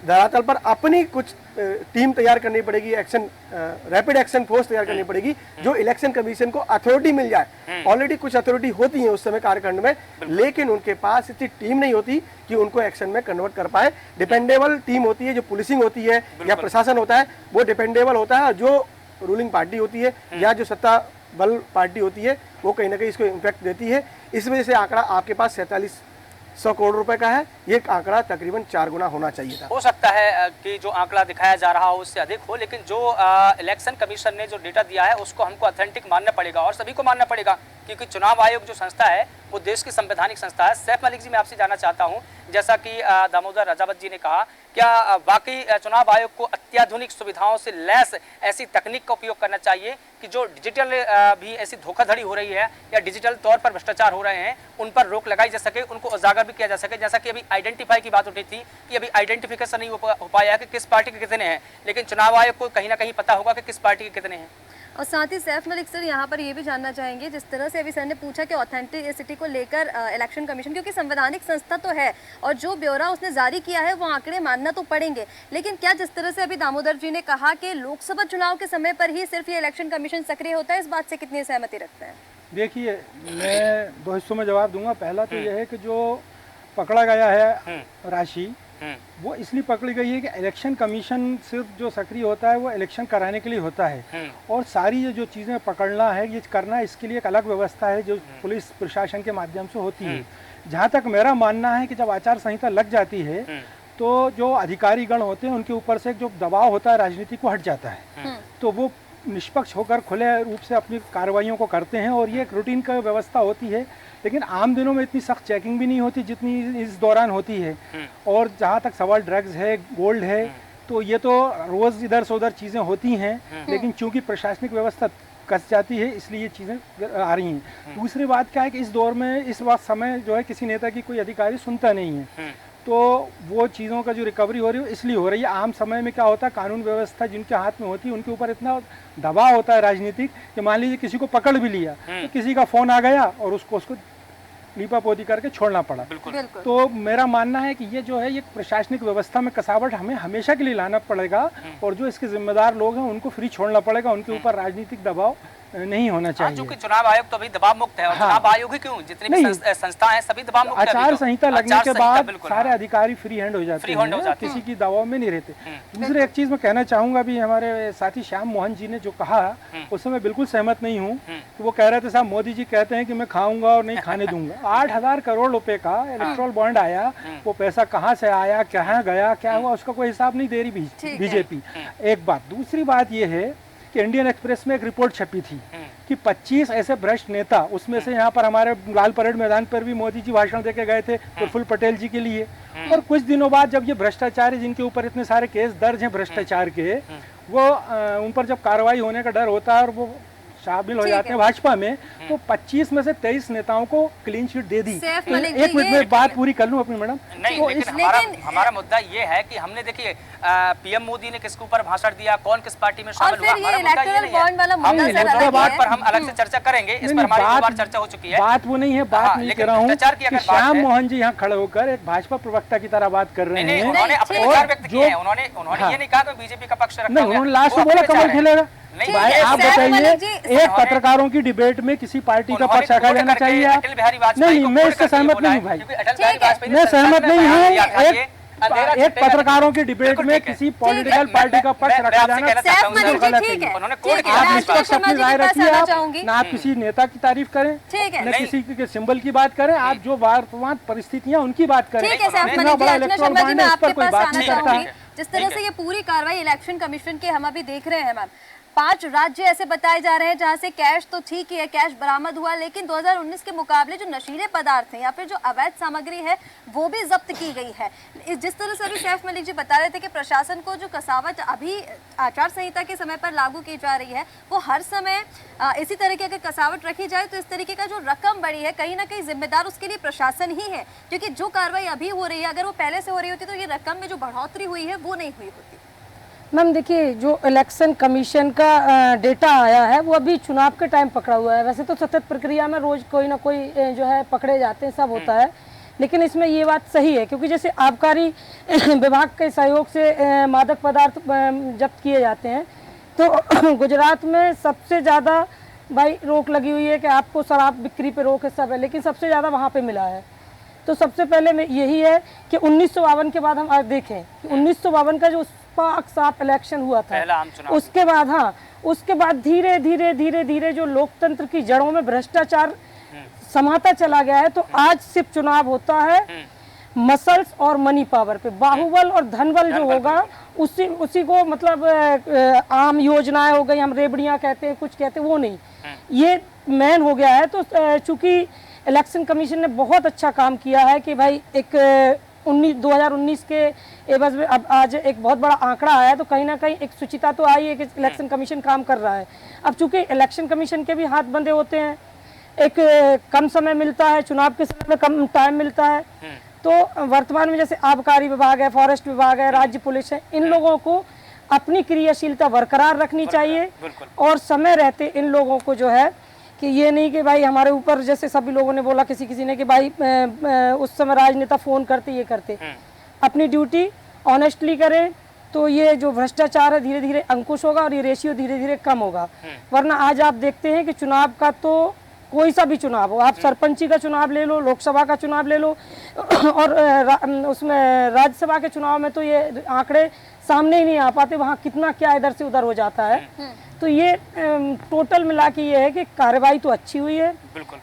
धरातल पर अपनी कुछ टीम तैयार करनी पड़ेगी, एक्शन रैपिड एक्शन फोर्स तैयार करनी पड़ेगी, जो इलेक्शन कमीशन को अथॉरिटी मिल जाए। ऑलरेडी कुछ अथॉरिटी होती है उस समय कार्यकांड में, लेकिन उनके पास इतनी टीम नहीं होती कि उनको एक्शन में कन्वर्ट कर पाए। डिपेंडेबल टीम होती है, जो पुलिसिंग होती है या प्रशासन होता है वो डिपेंडेबल होता है, जो रूलिंग पार्टी होती है या जो सत्ता बल पार्टी होती है वो कहीं ना कहीं इसको इम्पैक्ट देती है। इस वजह से आंकड़ा आपके पास 4700 करोड़ रुपए का है, ये आंकड़ा तकरीबन 4 गुना होना चाहिए था। हो सकता है कि जो आंकड़ा दिखाया जा रहा हो उससे अधिक हो, लेकिन जो इलेक्शन कमीशन ने जो डेटा दिया है उसको हमको ऑथेंटिक मानना पड़ेगा और सभी को मानना पड़ेगा, क्योंकि चुनाव आयोग जो संस्था है वो देश की संवैधानिक संस्था है। सैफ मलिक जी, मैं आपसे जानना चाहता हूं, जैसा कि दामोदर राजावत जी ने कहा, क्या वाकई चुनाव आयोग को अत्याधुनिक सुविधाओं से लैस ऐसी तकनीक का उपयोग करना चाहिए कि जो डिजिटल भी ऐसी धोखाधड़ी हो रही है या डिजिटल तौर पर भ्रष्टाचार हो रहे हैं उन पर रोक लगाई जा सके, उनको उजागर भी किया जा सके? जैसा कि अभी आइडेंटिफाई की बात उठी थी कि अभी आइडेंटिफिकेशन नहीं हो पाया है कि किस पार्टी के कितने हैं, लेकिन चुनाव आयोग को कहीं ना कहीं पता होगा कि किस पार्टी के कितने हैं। और साथ ही सैफ मलिक सर, यहाँ पर ये भी जानना चाहेंगे, जिस तरह से अभी सर ने पूछा कि ऑथेंटिसिटी को लेकर इलेक्शन कमीशन, क्योंकि संवैधानिक संस्था तो है और जो ब्यौरा उसने जारी किया है वो आंकड़े मानना तो पड़ेंगे, लेकिन क्या जिस तरह से अभी दामोदर जी ने कहा कि लोकसभा चुनाव के समय पर ही सिर्फ ये इलेक्शन कमीशन सक्रिय होता है, इस बात से कितनी सहमति रखते हैं? देखिए, मैं 2 हिस्सों में जवाब दूंगा। पहला तो यह है कि जो पकड़ा गया है राशि, वो इसलिए पकड़ी गई है कि इलेक्शन कमीशन सिर्फ जो सक्रिय होता है वो इलेक्शन कराने के लिए होता है, और सारी ये जो चीज़ें पकड़ना है, ये करना, इसके लिए एक अलग व्यवस्था है जो पुलिस प्रशासन के माध्यम से होती है। जहाँ तक मेरा मानना है कि जब आचार संहिता लग जाती है तो जो अधिकारी गण होते हैं उनके ऊपर से जो दबाव होता है राजनीति को हट जाता है, तो वो निष्पक्ष होकर खुले रूप से अपनी कार्रवाइयों को करते हैं, और ये एक रूटीन का व्यवस्था होती है। लेकिन आम दिनों में इतनी सख्त चेकिंग भी नहीं होती जितनी इस दौरान होती है। और जहाँ तक सवाल ड्रग्स है, गोल्ड है, तो ये तो रोज़ इधर से उधर चीज़ें होती हैं, लेकिन चूंकि प्रशासनिक व्यवस्था कस जाती है इसलिए ये चीज़ें आ रही हैं। दूसरी बात क्या है कि इस दौर में इस वक्त समय जो है किसी नेता की कोई अधिकारी सुनता नहीं है, तो वो चीज़ों का जो रिकवरी हो रही है इसलिए हो रही है। आम समय में क्या होता है, कानून व्यवस्था जिनके हाथ में होती है उनके ऊपर इतना दबाव होता है राजनीतिक कि मान लीजिए किसी को पकड़ भी लिया तो किसी का फ़ोन आ गया और उसको लीपापोती करके छोड़ना पड़ा। तो मेरा मानना है कि ये जो है ये प्रशासनिक व्यवस्था में कसावट हमें हमेशा के लिए लाना पड़ेगा और जो इसके जिम्मेदार लोग हैं उनको फ्री छोड़ना पड़ेगा, उनके ऊपर राजनीतिक दबाव नहीं होना चाहिए। क्योंकि चुनाव आयोग तो अभी दबाव मुक्त है और चुनाव आयोग ही क्यों, जितनी भी संस्था है सभी दबाव मुक्त है। आचार संहिता लगने के बाद सारे अधिकारी फ्री हैंड हो जाते हैं, किसी की दबाव में नहीं रहते। दूसरी एक चीज मैं कहना चाहूंगा, अभी हमारे साथी श्याम मोहन जी ने जो कहा उससे मैं बिल्कुल सहमत नहीं हूँ। वो कह रहे थे साहब मोदी जी कहते हैं कि मैं खाऊंगा और नहीं खाने दूंगा। 8,000 करोड़ रुपए का इलेक्ट्रल बॉन्ड आया, वो पैसा कहाँ से आया, कहाँ गया, क्या हुआ, उसका कोई हिसाब नहीं दे रही बीजेपी। एक बात। दूसरी बात ये है कि इंडियन एक्सप्रेस में एक रिपोर्ट छपी थी कि 25 ऐसे भ्रष्ट नेता, उसमें से यहाँ पर हमारे लाल परेड मैदान पर भी मोदी जी भाषण देके गए थे प्रफुल्ल पटेल जी के लिए। और कुछ दिनों बाद जब ये भ्रष्टाचारी जिनके ऊपर इतने सारे केस दर्ज हैं भ्रष्टाचार के, वो उन पर जब कार्रवाई होने का डर होता है और वो शामिल हो जाते हैं भाजपा में, तो 25 में से 23 नेताओं को क्लीन शीट दे दी। तो एक मिनट में बात पूरी कर लूं अपनी मैडम। नहीं, तो लेकिन हमारा मुद्दा ये है कि हमने देखिए पीएम मोदी ने किसके ऊपर भाषण दिया, कौन किस पार्टी में शामिल हुआ, हमारा मुद्दा ये नहीं है। इलेक्टोरल बॉन्ड पर हम अलग से चर्चा करेंगे, इस पर हमारी 2 बार चर्चा हो चुकी है। बात वो नहीं है, बात नहीं कर रहा हूँ कि श्याम मोहन जी यहाँ खड़े होकर एक भाजपा प्रवक्ता की तरह बात कर रहे हैं। उन्होंने अपने विचार व्यक्त किए हैं, उन्होंने ये नहीं कहा कि बीजेपी का पक्ष रखा है। उन्होंने लास्ट में बोला कमल खिलेगा। भाई आप बताइए, एक पत्रकारों की डिबेट में किसी पार्टी का पक्ष रखा जाना चाहिए? नहीं, मैं इससे सहमत नहीं भाई, मैं सहमत नहीं हूँ। एक पत्रकारों की डिबेट में किसी पॉलिटिकल पार्टी का पक्ष रखा जाना गलत है। आप निष्पक्ष अपनी राय रखिए, आप ना आप किसी नेता की तारीफ करें न किसी के सिंबल की बात करें, आप जो वर्तमान परिस्थितियां उनकी बात करें। इतना बड़ा इलेक्ट्रल बॉन्ड है, इस पर कोई बात नहीं करता। जिस तरह से ये पूरी कार्रवाई इलेक्शन कमीशन के हम अभी देख रहे हैं मैम, 5 राज्य ऐसे बताए जा रहे हैं जहां से कैश तो ठीक ही है, कैश बरामद हुआ, लेकिन 2019 के मुकाबले जो नशीले पदार्थ हैं या फिर जो अवैध सामग्री है वो भी जब्त की गई है। जिस तरह से अभी सैफ मलिक जी बता रहे थे कि प्रशासन को जो कसावट अभी आचार संहिता के समय पर लागू की जा रही है, वो हर समय इसी तरह की अगर कसावट रखी जाए तो इस तरीके का जो रकम बढ़ी है कहीं ना कहीं जिम्मेदार उसके लिए प्रशासन ही है, क्योंकि जो कार्रवाई अभी हो रही है अगर वो पहले से हो रही होती तो ये रकम में जो बढ़ोतरी हुई है वो नहीं हुई होती। मैम देखिए, जो इलेक्शन कमीशन का डेटा आया है वो अभी चुनाव के टाइम पकड़ा हुआ है। वैसे तो सतत प्रक्रिया में रोज कोई ना कोई जो है पकड़े जाते हैं, सब होता है, लेकिन इसमें ये बात सही है क्योंकि जैसे आबकारी विभाग के सहयोग से मादक पदार्थ जब्त किए जाते हैं, तो गुजरात में सबसे ज़्यादा भाई रोक लगी हुई है कि आपको शराब बिक्री पे रोक है, सब है, लेकिन सबसे ज़्यादा वहाँ पे मिला है। तो सबसे पहले में यही है कि 1952 के बाद हम आज देखें कि 1952 का जो पाक साफ इलेक्शन हुआ था, उसके बाद उसके बाद धीरे धीरे धीरे धीरे जो लोकतंत्र की जड़ों में भ्रष्टाचार समाता चला गया है। तो आज सिर्फ चुनाव होता है मसल्स और मनी पावर पे, बाहुबल और धनबल जो होगा उसी को मतलब आम योजनाएं हो गई, हम रेबड़ियां कहते हैं, कुछ कहते हैं, वो नहीं, ये मेन हो गया है। तो चूंकि इलेक्शन कमीशन ने बहुत अच्छा काम किया है कि भाई एक 2019 के एवज में अब आज एक बहुत बड़ा आंकड़ा आया है, तो कहीं ना कहीं एक सुचिता तो आई है कि इलेक्शन कमीशन काम कर रहा है। अब चूंकि इलेक्शन कमीशन के भी हाथ बंधे होते हैं, एक कम समय मिलता है, चुनाव के समय में कम टाइम मिलता है, तो वर्तमान में जैसे आबकारी विभाग है, फॉरेस्ट विभाग है, राज्य पुलिस है, इन लोगों को अपनी क्रियाशीलता बरकरार रखनी चाहिए और समय रहते इन लोगों को जो है कि ये नहीं कि भाई हमारे ऊपर, जैसे सभी लोगों ने बोला किसी ने कि भाई उस समय राजनेता फोन करते, ये करते, अपनी ड्यूटी ऑनेस्टली करें तो ये जो भ्रष्टाचार है धीरे धीरे अंकुश होगा और ये रेशियो धीरे धीरे कम होगा। वरना आज आप देखते हैं कि चुनाव का तो कोई सा भी चुनाव हो, आप सरपंची का चुनाव ले लो, लोकसभा का चुनाव ले लो और उसमें राज्यसभा के चुनाव में तो ये आंकड़े सामने ही नहीं आ पाते, वहाँ कितना क्या इधर से उधर हो जाता है। तो ये टोटल मिला के ये है कि कार्रवाई तो अच्छी हुई है,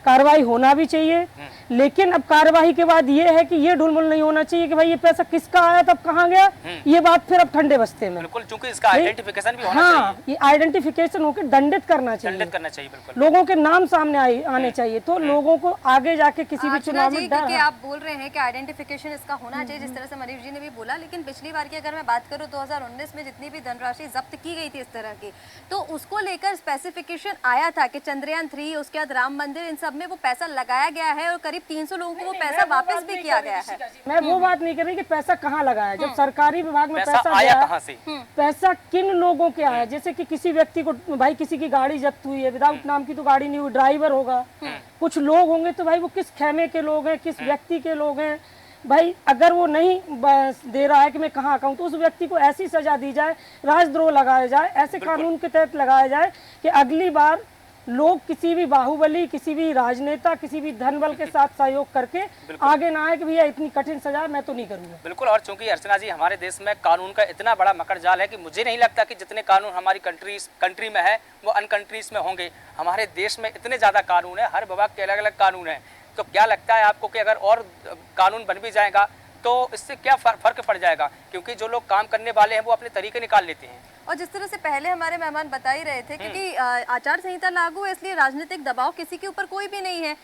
कार्रवाई होना भी चाहिए, लेकिन अब कार्रवाई के बाद ये है कि ये ढुलमुल नहीं होना चाहिए कि भाई ये पैसा किसका आया तब कहाँ गया, ये बात फिर अब ठंडे बस्ते में। बिल्कुल, क्योंकि इसका आइडेंटिफिकेशन भी होना चाहिए। ये आइडेंटिफिकेशन होकर दंडित करना चाहिए, बिल्कुल लोगों के नाम सामने आने चाहिए, तो लोगों को आगे जाके किसी भी चुनाव में डर है। आप बोल रहे हैं कि आइडेंटिफिकेशन इसका होना चाहिए, जिस तरह से मनीष जी ने भी बोला, लेकिन पिछली बार की अगर मैं बात करूँ 2019 में जितनी भी धनराशि जब्त की गई थी इस तरह की, तो उसको लेकर स्पेसिफिकेशन आया था कि चंद्रयान 3, उसके बाद राम मंदिर, इन सब में वो पैसा लगाया गया है और करीब 300 लोगों को वो पैसा वापस भी किया गया है। मैं वो बात नहीं कर रही कि पैसा कहाँ लगाया है। जब सरकारी विभाग में पैसा आया कहाँ से, पैसा किन लोगों के आया, जैसे कि किसी व्यक्ति को, भाई किसी की गाड़ी जब्त हुई है, विदाउट नाम की तो गाड़ी नहीं हुई, ड्राइवर होगा, कुछ लोग होंगे, तो भाई वो किस खेमे के लोग हैं, किस व्यक्ति के लोग हैं। भाई अगर वो नहीं दे रहा है कि मैं कहाँ कहूँ, तो उस व्यक्ति को ऐसी सजा दी जाए, राजद्रोह लगाया जाए, ऐसे कानून के तहत लगाया जाए कि अगली बार लोग किसी भी बाहुबली, किसी भी राजनेता, किसी भी धन बल के साथ सहयोग करके आगे ना आए कि भैया इतनी कठिन सजा मैं तो नहीं करूंगा। बिल्कुल। और चूंकि अर्चना जी हमारे देश में कानून का इतना बड़ा मकर जाल है कि मुझे नहीं लगता कि जितने कानून हमारी कंट्री में है वो अन कंट्रीज में होंगे। हमारे देश में इतने ज़्यादा कानून है, हर विभाग के अलग अलग कानून है। तो क्या लगता है आपको कि अगर और कानून बन भी जाएगा तो इससे क्या फर्क पड़ जाएगा, क्योंकि जो लोग काम करने वाले हैं वो अपने तरीके निकाल लेते हैं। और जिस तरह से पहले हमारे मेहमान बता ही रहे थे, क्योंकि आचार संहिता लागू है इसलिए राजनीतिक दबाव किसी के ऊपर कोई भी नहीं है।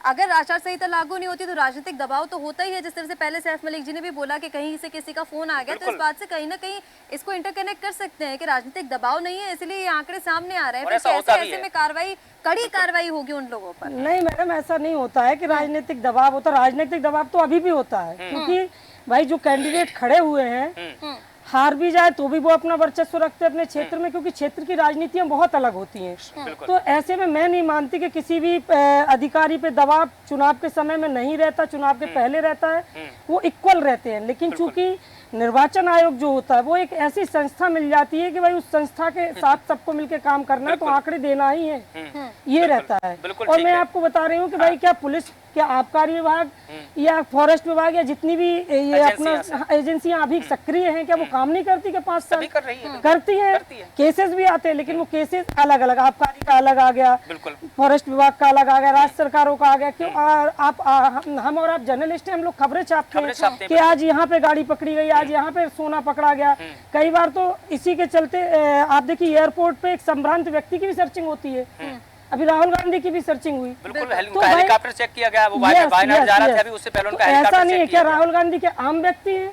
अगर आचार संहिता लागू नहीं होती तो राजनीतिक दबाव तो होता ही है। जिस तरह से पहले सैफ मलिक जी ने भी बोला कि कहीं से किसी का फोन आ गया, तो इस बात से कहीं ना कहीं इसको इंटरकनेक्ट कर सकते हैं कि राजनीतिक दबाव नहीं है, इसलिए ये आंकड़े सामने आ रहे हैं। फिर कैसे ऐसे में कार्रवाई, कड़ी कार्रवाई होगी उन लोगों पर? नहीं मैडम, ऐसा नहीं होता है कि राजनीतिक दबाव होता। राजनीतिक दबाव तो अभी भी होता है, क्योंकि भाई जो कैंडिडेट खड़े हुए हैं, हार भी जाए तो भी वो अपना वर्चस्व रखते हैं अपने क्षेत्र में, क्योंकि क्षेत्र की राजनीतियां बहुत अलग होती हैं। तो ऐसे में मैं नहीं मानती कि किसी भी अधिकारी पे दबाव चुनाव के समय में नहीं रहता, चुनाव के पहले रहता है, वो इक्वल रहते हैं। लेकिन चूंकि निर्वाचन आयोग जो होता है वो एक ऐसी संस्था मिल जाती है कि भाई उस संस्था के साथ सबको मिलकर काम करना है, तो आंकड़े देना ही है, ये रहता है। और मैं आपको बता रही हूँ कि भाई क्या पुलिस, क्या आबकारी विभाग या फॉरेस्ट विभाग या जितनी भी ये अपना एजेंसियां अभी सक्रिय हैं, क्या वो काम नहीं करती? क्या 5 साल करती है? केसेस भी आते हैं, लेकिन वो केसेस अलग अलग, आबकारी का अलग आ गया, फॉरेस्ट विभाग का अलग आ गया, राज्य सरकारों का आ गया। क्यों हम और आप जर्नलिस्ट हैं, हम लोग खबरें छापते हैं कि आज यहाँ पे गाड़ी पकड़ी गई, आज यहाँ पे सोना पकड़ा गया। कई बार तो इसी के चलते आप देखिए एयरपोर्ट पे एक संभ्रांत व्यक्ति की भी सर्चिंग होती है। अभी राहुल गांधी की भी सर्चिंग हुई, बिल्कुल हेलीकॉप्टर चेक किया गया, वो वायनाड जा रहा था, अभी उससे पहले उनका हेलीकॉप्टर ऐसा नहीं है। क्या राहुल गांधी के आम व्यक्ति हैं?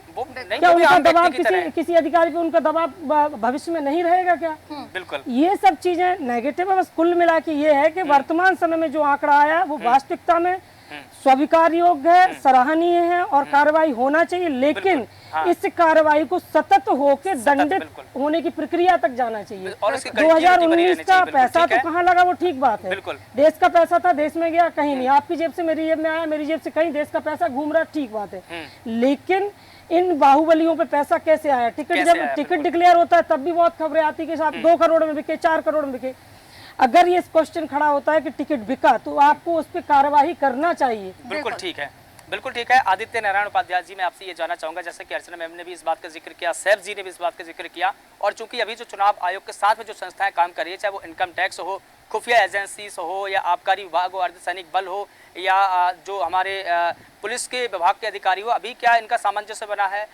क्या उनका दबाव किसी अधिकारी पे उनका दबाव भविष्य में नहीं रहेगा क्या? बिल्कुल। ये सब चीजें नेगेटिव है। बस कुल मिला के ये है कि वर्तमान समय में जो आंकड़ा आया वो वास्तविकता में स्वीकार योग्य है, सराहनीय है और कार्रवाई होना चाहिए। लेकिन इस कार्रवाई को सतत होकर दंडित होने की प्रक्रिया तक जाना चाहिए। 2019 का पैसा तो कहाँ लगा, वो ठीक बात है, देश का पैसा था, देश में गया, कहीं नहीं। आपकी जेब से मेरी जेब में आया, मेरी जेब से कहीं देश का पैसा घूम रहा, ठीक बात है। लेकिन इन बाहुबलियों पे पैसा कैसे आया? जब टिकट डिक्लेयर होता है तब भी बहुत खबरें आती कि साहब 2 करोड़ में बिके, 4 करोड़ में बिके। अगर ये क्वेश्चन खड़ा होता है कि टिकट बिका, तो आपको उस पर कार्रवाई करना चाहिए। बिल्कुल ठीक है, बिल्कुल ठीक है। आदित्य नारायण उपाध्याय जी, मैं आपसे ये जानना चाहूंगा, जैसे कि अर्चना मैम ने भी इस बात का जिक्र किया, सैफ जी ने भी इस बात का जिक्र किया, और चूंकि अभी जो चुनाव आयोग के साथ में जो संस्थाएं काम कर रही है, चाहे वो इनकम टैक्स हो, खुफिया एजेंसीज हो, या आबकारी विभाग हो, अर्धसैनिक बल हो, या जो हमारे पुलिस के विभाग के अधिकारी हो, अभी क्या इनका सामंजस्य बना है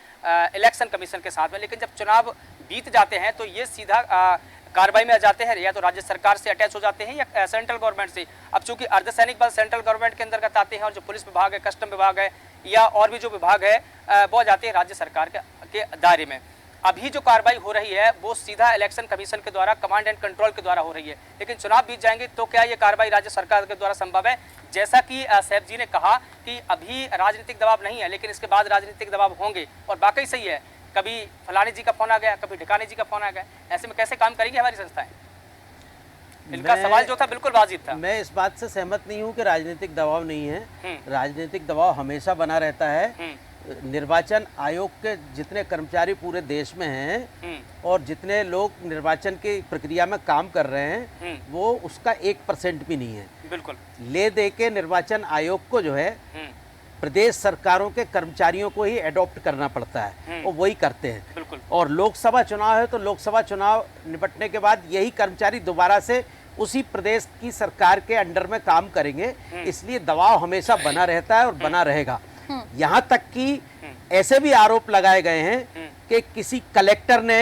इलेक्शन कमीशन के साथ में। लेकिन जब चुनाव बीत जाते हैं तो ये सीधा कार्रवाई में आ जाते हैं, या तो राज्य सरकार से अटैच हो जाते हैं या सेंट्रल गवर्नमेंट से। अब चूंकि अर्धसैनिक बल सेंट्रल गवर्नमेंट के अंतर्गत आते हैं, और जो पुलिस विभाग है, कस्टम विभाग है, या और भी जो विभाग है वो आ जाते हैं राज्य सरकार के दायरे में। अभी जो कार्रवाई हो रही है वो सीधा इलेक्शन कमीशन के द्वारा, कमांड एंड कंट्रोल के द्वारा हो रही है। लेकिन चुनाव बीत जाएंगे तो क्या ये कार्रवाई राज्य सरकार के द्वारा संभव है? जैसा कि सैफ जी ने कहा कि अभी राजनीतिक दबाव नहीं है, लेकिन इसके बाद राजनीतिक दबाव होंगे, और वाकई सही है, कभी फलाने जी का फोन आ गया, कभी ढिकाने जी का फोन आ गया। ऐसे में कैसे काम करेंगी हमारी संस्थाएं? इनका सवाल जो था बिल्कुल वाजिब था। मैं इस बात से सहमत नहीं हूं कि राजनीतिक दबाव नहीं है। राजनीतिक दबाव हमेशा बना रहता है। निर्वाचन आयोग के जितने कर्मचारी पूरे देश में हैं और जितने लोग निर्वाचन की प्रक्रिया में काम कर रहे हैं, वो उसका 1% भी नहीं है। बिल्कुल ले दे के निर्वाचन आयोग को जो है प्रदेश सरकारों के कर्मचारियों को ही अडॉप्ट करना पड़ता है, और वही करते हैं। और लोकसभा चुनाव है तो लोकसभा चुनाव निपटने के बाद यही कर्मचारी दोबारा से उसी प्रदेश की सरकार के अंडर में काम करेंगे। इसलिए दबाव हमेशा बना रहता है और बना रहेगा। यहाँ तक कि ऐसे भी आरोप लगाए गए हैं कि किसी कलेक्टर ने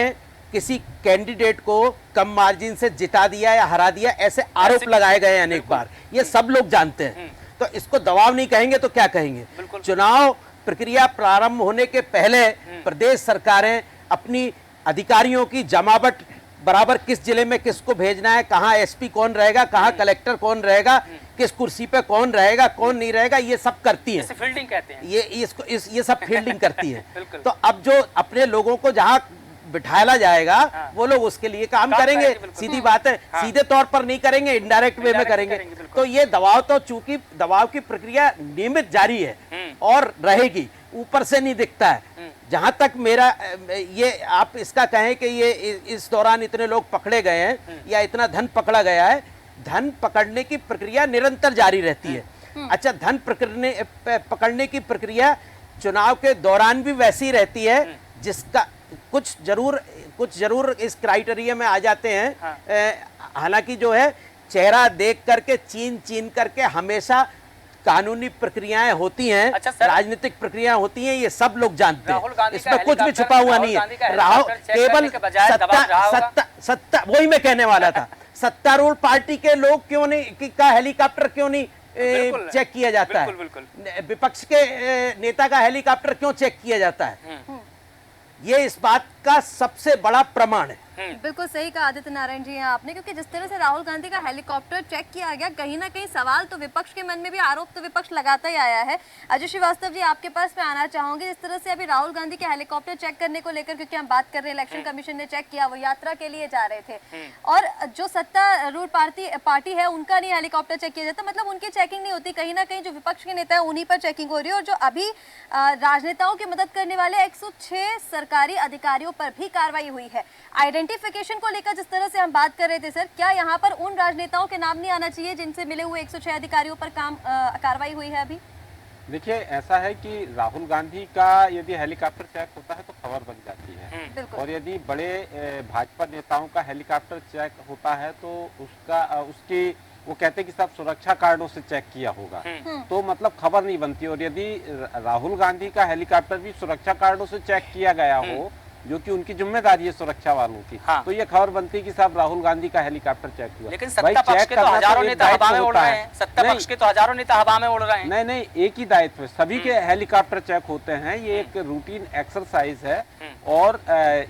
किसी कैंडिडेट को कम मार्जिन से जिता दिया या हरा दिया, ऐसे आरोप लगाए गए हैं अनेक बार। ये सब लोग जानते हैं। तो इसको दबाव नहीं कहेंगे तो क्या कहेंगे? चुनाव प्रक्रिया प्रारंभ होने के पहले प्रदेश सरकारें अपनी अधिकारियों की जमावट बराबर किस जिले में किसको भेजना है, कहाँ एसपी कौन रहेगा, कहाँ कलेक्टर कौन रहेगा, किस कुर्सी पे कौन रहेगा कौन नहीं रहेगा, ये सब करती है। फील्डिंग कहते हैं ये सब फील्डिंग करती है। तो अब जो अपने लोगों को जहाँ बिठाया जाएगा वो लोग उसके लिए काम करेंगे। सीधी बात है, सीधे तौर पर नहीं करेंगे, इनडायरेक्ट वे में करेंगे। तो ये दबाव तो चूंकि दबाव की प्रक्रिया नियमित जारी है और रहेगी, ऊपर से नहीं दिखता है। जहां तक मेरा ये आप इसका कहें कि ये इस दौरान इतने लोग पकड़े गए हैं या इतना धन पकड़ा गया है, धन पकड़ने की प्रक्रिया निरंतर जारी रहती है। अच्छा, धन पकड़ने की प्रक्रिया चुनाव के दौरान भी वैसी रहती है, जिसका कुछ जरूर इस क्राइटेरिया में आ जाते हैं। हालांकि जो है चेहरा देख करके चीन करके हमेशा कानूनी प्रक्रियाएं होती हैं। अच्छा, राजनीतिक प्रक्रियाएं होती हैं, ये सब लोग जानते हैं, इसमें कुछ भी छुपा हुआ नहीं है। राहुल केवल सत्ता वही मैं कहने वाला था, सत्तारूढ़ पार्टी के लोग क्यों नहीं का हेलीकॉप्टर क्यों नहीं चेक किया जाता है, विपक्ष के नेता का हेलीकॉप्टर क्यों चेक किया जाता है, ये इस बात का सबसे बड़ा प्रमाण है। बिल्कुल सही कहा आदित्य नारायण जी यहाँ आपने, क्योंकि जिस तरह से राहुल गांधी का हेलीकॉप्टर चेक किया गया, कहीं ना कहीं सवाल तो विपक्ष के मन में भी, आरोप तो विपक्ष लगाता ही आया है। अजय श्रीवास्तव जी, आपके पास मैं आना चाहूंगी। जिस तरह से अभी राहुल गांधी के हेलीकॉप्टर चेक करने को लेकर, क्योंकि हम बात कर रहे हैं इलेक्शन कमीशन ने चेक किया, वो यात्रा के लिए जा रहे थे, और जो सत्तारूढ़ पार्टी है उनका नहीं हेलीकॉप्टर चेक किया जाता, मतलब उनकी चेकिंग नहीं होती। कहीं ना कहीं जो विपक्ष के नेता है उन्हीं पर चेकिंग हो रही है, और जो अभी राजनेताओं की मदद करने वाले 106 सरकारी अधिकारियों पर भी कार्रवाई हुई है। आइडेंटिफिकेशन को लेकर जिस तरह से हम बात कर रहे थे सर, क्या यहाँ पर उन राजनेताओं के नाम नहीं आना चाहिए जिनसे मिले हुए 106 अधिकारियों पर कार्रवाई हुई है अभी? देखिए, ऐसा है कि राहुल गांधी का यदि हेलीकॉप्टर चेक होता है तो खबर बन जाती है, और यदि बड़े भाजपा नेताओं का हेलीकॉप्टर चेक होता है तो उसकी वो कहते हैं कि सब सुरक्षा कारणों से चेक किया होगा, तो मतलब खबर नहीं बनती। और यदि राहुल गांधी का हेलीकॉप्टर भी सुरक्षा कारणों से चेक किया गया हो, जो कि उनकी जिम्मेदारी है सुरक्षा वालों की, तो ये खबर बनती कि साहब राहुल गांधी का हेलीकॉप्टर चेक हुआ। लेकिन सत्ता पक्ष के तो हजारों नेता हवा में उड़ रहे हैं, सत्ता पक्ष के तो हजारों नेता हवा में उड़ रहे हैं। नहीं, एक ही दायित्व है, सभी के हेलीकॉप्टर चेक होते हैं, ये एक रूटीन एक्सरसाइज है। और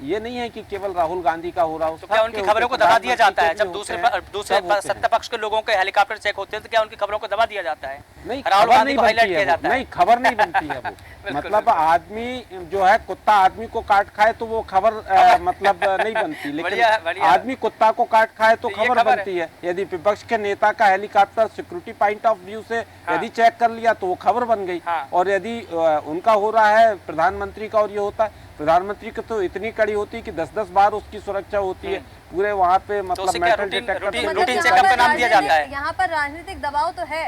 ये नहीं है कि केवल राहुल गांधी का हो रहा हो। तो क्या उनकी खबरों को दबा दिया जाता है? जब दूसरे सत्ता पक्ष के लोगों के हेलीकॉप्टर चेक होते हैं तो क्या उनकी खबरों को दबा दिया जाता है? नहीं, राहुल गांधी को हाईलाइट किया जाता है? नहीं, खबर नहीं बनती है वो। मतलब आदमी जो है, कुत्ता आदमी को काट खाए तो वो खबर मतलब नहीं बनती, लेकिन आदमी कुत्ता को काट खाए तो खबर बनती है। यदि विपक्ष के नेता का helicopter security point of view से यदि चेक कर लिया तो वो खबर बन गई। और यदि उनका हो रहा है प्रधानमंत्री का, और ये होता है प्रधानमंत्री की तो इतनी कड़ी होती है कि 10-10 बार उसकी सुरक्षा होती है पूरे वहाँ पे, मतलब मेटल डिटेक्टर का नाम दिया जाता है। यहाँ पर राजनीतिक दबाव तो है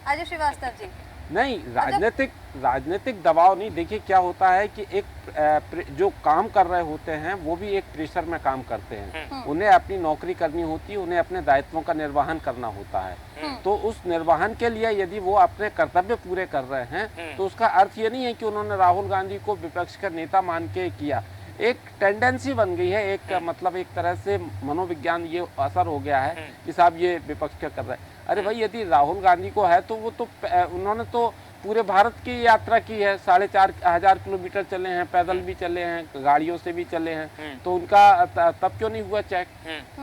अजय श्रीवास्तव जी? नहीं, राजनीतिक दबाव नहीं। देखिए क्या होता है कि एक जो काम कर रहे होते हैं वो भी एक प्रेशर में काम करते हैं, उन्हें अपनी नौकरी करनी होती है, उन्हें अपने दायित्वों का निर्वहन करना होता है। तो उस निर्वहन के लिए यदि वो अपने कर्तव्य पूरे कर रहे हैं तो उसका अर्थ ये नहीं है कि उन्होंने राहुल गांधी को विपक्ष का नेता मान के किया। एक टेंडेंसी बन गई है, एक मतलब एक तरह से मनोविज्ञान ये असर हो गया है कि साहब ये विपक्ष क्या कर रहा है। अरे भाई, यदि राहुल गांधी को है तो वो तो उन्होंने तो पूरे भारत की यात्रा की है, 4,500 किलोमीटर चले हैं, पैदल भी चले हैं, गाड़ियों से भी चले हैं, तो उनका तब क्यों नहीं हुआ चेक?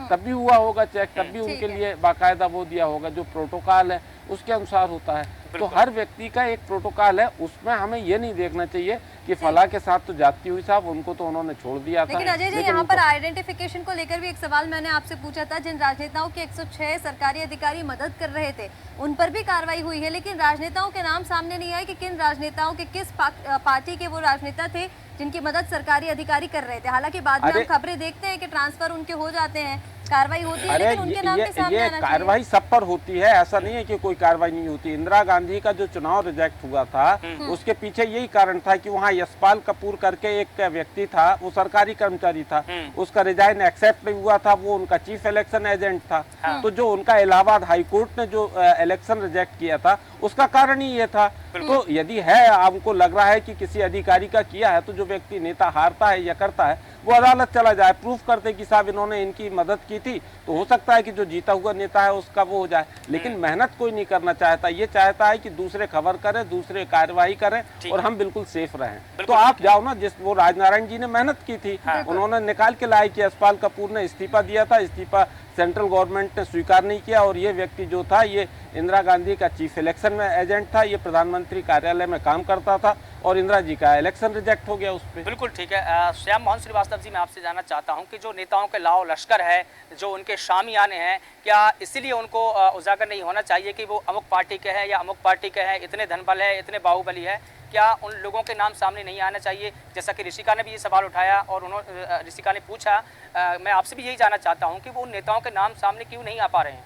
तब भी हुआ होगा चेक, तब भी उनके लिए बाकायदा वो दिया होगा, जो प्रोटोकॉल है उसके अनुसार होता है। तो हर व्यक्ति का एक प्रोटोकॉल है, उसमें हमें ये नहीं देखना चाहिए कि फला के साथ तो जाती हुई साहब उनको तो उन्होंने छोड़ दिया था। लेकिन अजय जी, यहाँ पर आइडेंटिफिकेशन को लेकर भी एक सवाल मैंने आपसे पूछा था। जिन राजनेताओं के 106 सरकारी अधिकारी मदद कर रहे थे उन पर भी कार्रवाई हुई है, लेकिन राजनेताओं के नाम सामने नहीं आए कि किन राजनेताओं के किस पार्टी के वो राजनेता थे जिनकी मदद सरकारी अधिकारी कर रहे थे। हालांकि बाद में हम खबरें देखते हैं कि ट्रांसफर उनके हो जाते हैं, कार्रवाई होती है, लेकिन उनके नाम भी सामने आना चाहिए। कार्रवाई सब पर होती है, ऐसा नहीं है कि कोई कार्रवाई नहीं होती। इंदिरा गांधी का जो चुनाव रिजेक्ट हुआ था उसके पीछे यही कारण था कि वहाँ यशपाल कपूर करके एक व्यक्ति था, वो सरकारी कर्मचारी था, उसका रिजाइन एक्सेप्ट नहीं हुआ था, वो उनका चीफ इलेक्शन एजेंट था। तो जो उनका इलाहाबाद हाईकोर्ट ने जो इलेक्शन रिजेक्ट किया था उसका कारण ही ये था तो यदि है, हमको लग रहा है कि किसी अधिकारी का किया है, तो जो व्यक्ति नेता हारता है या करता है वो अदालत चला जाए, प्रूफ करते कि साहब इन्होंने इनकी मदद की थी, तो हो सकता है कि जो जीता हुआ नेता है उसका वो हो जाए। लेकिन मेहनत कोई नहीं करना चाहता, ये चाहता है कि दूसरे खबर करें, दूसरे कार्यवाही करें और हम बिल्कुल सेफ रहें। तो आप जाओ ना, जिस वो राजनारायण जी ने मेहनत की थी, उन्होंने निकाल के लाए कि यशपाल कपूर ने इस्तीफा दिया था, इस्तीफा सेंट्रल गवर्नमेंट ने स्वीकार नहीं किया, और ये व्यक्ति जो था ये इंदिरा गांधी का चीफ इलेक्शन में एजेंट था, ये प्रधानमंत्री कार्यालय में काम करता था और इंदिरा जी का इलेक्शन रिजेक्ट हो गया उस पर। बिल्कुल ठीक है। श्याम मोहन श्रीवास्तव जी, मैं आपसे जानना चाहता हूं कि जो नेताओं के लाओ लश्कर है, जो उनके शामियाने हैं, क्या इसीलिए उनको उजागर नहीं होना चाहिए कि वो अमुक पार्टी के हैं या अमुक पार्टी के हैं, इतने धनबल है, इतने बाहुबली है? क्या उन लोगों के नाम सामने नहीं आना चाहिए? जैसा कि ऋषिका ने भी ये सवाल उठाया और उन्होंने ऋषिका ने पूछा, मैं आपसे भी यही जानना चाहता हूं कि वो उन नेताओं के नाम सामने क्यों नहीं आ पा रहे हैं?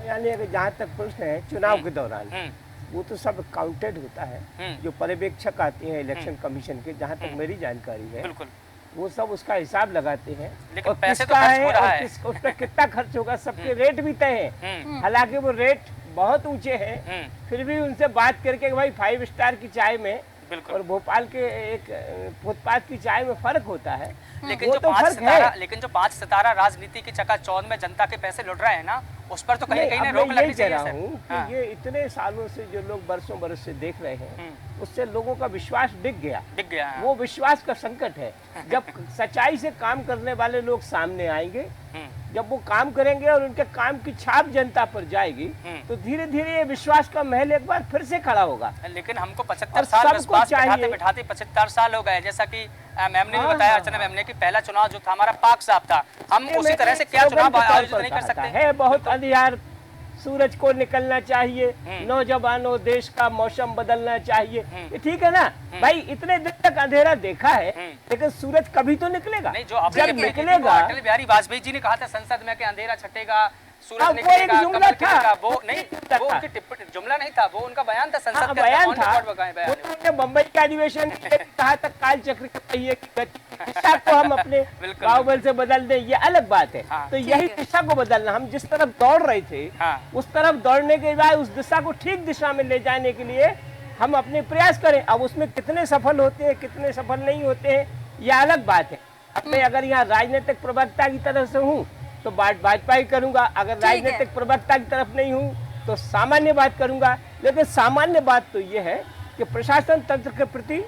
यानी अगर जहाँ तक प्रश्न है चुनाव के दौरान, वो तो सब काउंटेड होता है। जो पर्यवेक्षक आते हैं इलेक्शन कमीशन के, जहाँ तक मेरी जानकारी है, बिल्कुल वो सब उसका हिसाब लगाते हैं। लेकिन और पैसे तो किसका खर्च हो रहा और है। उस पर कितना खर्च होगा, सबके रेट भी तय है। हालांकि वो रेट बहुत ऊंचे हैं, फिर भी उनसे बात करके कि भाई 5 स्टार की चाय में और भोपाल के एक फुटपाथ की चाय में फर्क होता है। लेकिन जो 5 सितारा राजनीति की चकाचौंध में जनता के पैसे लुट रहे हैं ना, उस पर तो कहीं कहीं रोक लगनी चाहिए सर। कि ये इतने सालों से जो लोग बरसों बरस से देख रहे हैं, उससे लोगों का विश्वास डिग गया। वो विश्वास का संकट है। जब सच्चाई से काम करने वाले लोग सामने आएंगे, जब वो काम करेंगे और उनके काम की छाप जनता पर जाएगी, तो धीरे धीरे ये विश्वास का महल एक बार फिर से खड़ा होगा। लेकिन हमको 75 साल विश्वास बिठाते 75 साल हो गए। जैसा कि मैम ने भी बताया, अर्चना मैम ने, कि पहला चुनाव जो था हमारा पाक साफ था, हम उसी तरह से क्या चुनाव आयोजित नहीं कर सकते? है बहुत अंधियार, सूरज को निकलना चाहिए, नौजवानों देश का मौसम बदलना चाहिए। ये ठीक है ना भाई, इतने दिन तक अंधेरा देखा है, लेकिन सूरज कभी तो निकलेगा। नहीं, जो जब निकलेगा, अटल बिहारी वाजपेयी जी ने कहा था संसद में कि अंधेरा छटेगा, सूरज निकलेगा, कमल खिलेगा, वो नहीं, वो उनकी जुमला नहीं था, वो उनका बयान था संसद का, बयान था। उन्होंने बम्बई के अधिवेशन में कहा था काल चक्र की पहिए की गति दिशा को हम अपने बाहुबल से बदल दें, ये अलग बात है। तो यही दिशा को बदलना, हम जिस तरफ दौड़ रहे थे, उस तरफ दौड़ने के बाद उस दिशा को ठीक दिशा में ले जाने के लिए हम अपने प्रयास करें। अब उसमें कितने सफल होते हैं, कितने सफल नहीं होते हैं, यह अलग बात है। अब मैं अगर यहाँ राजनीतिक प्रवक्ता की तरफ से हूँ तो भाजपा ही करूंगा, अगर राजनीतिक प्रवक्ता की तरफ नहीं हूँ तो सामान्य बात करूंगा। लेकिन सामान्य बात तो ये है कि प्रशासन तंत्र के प्रति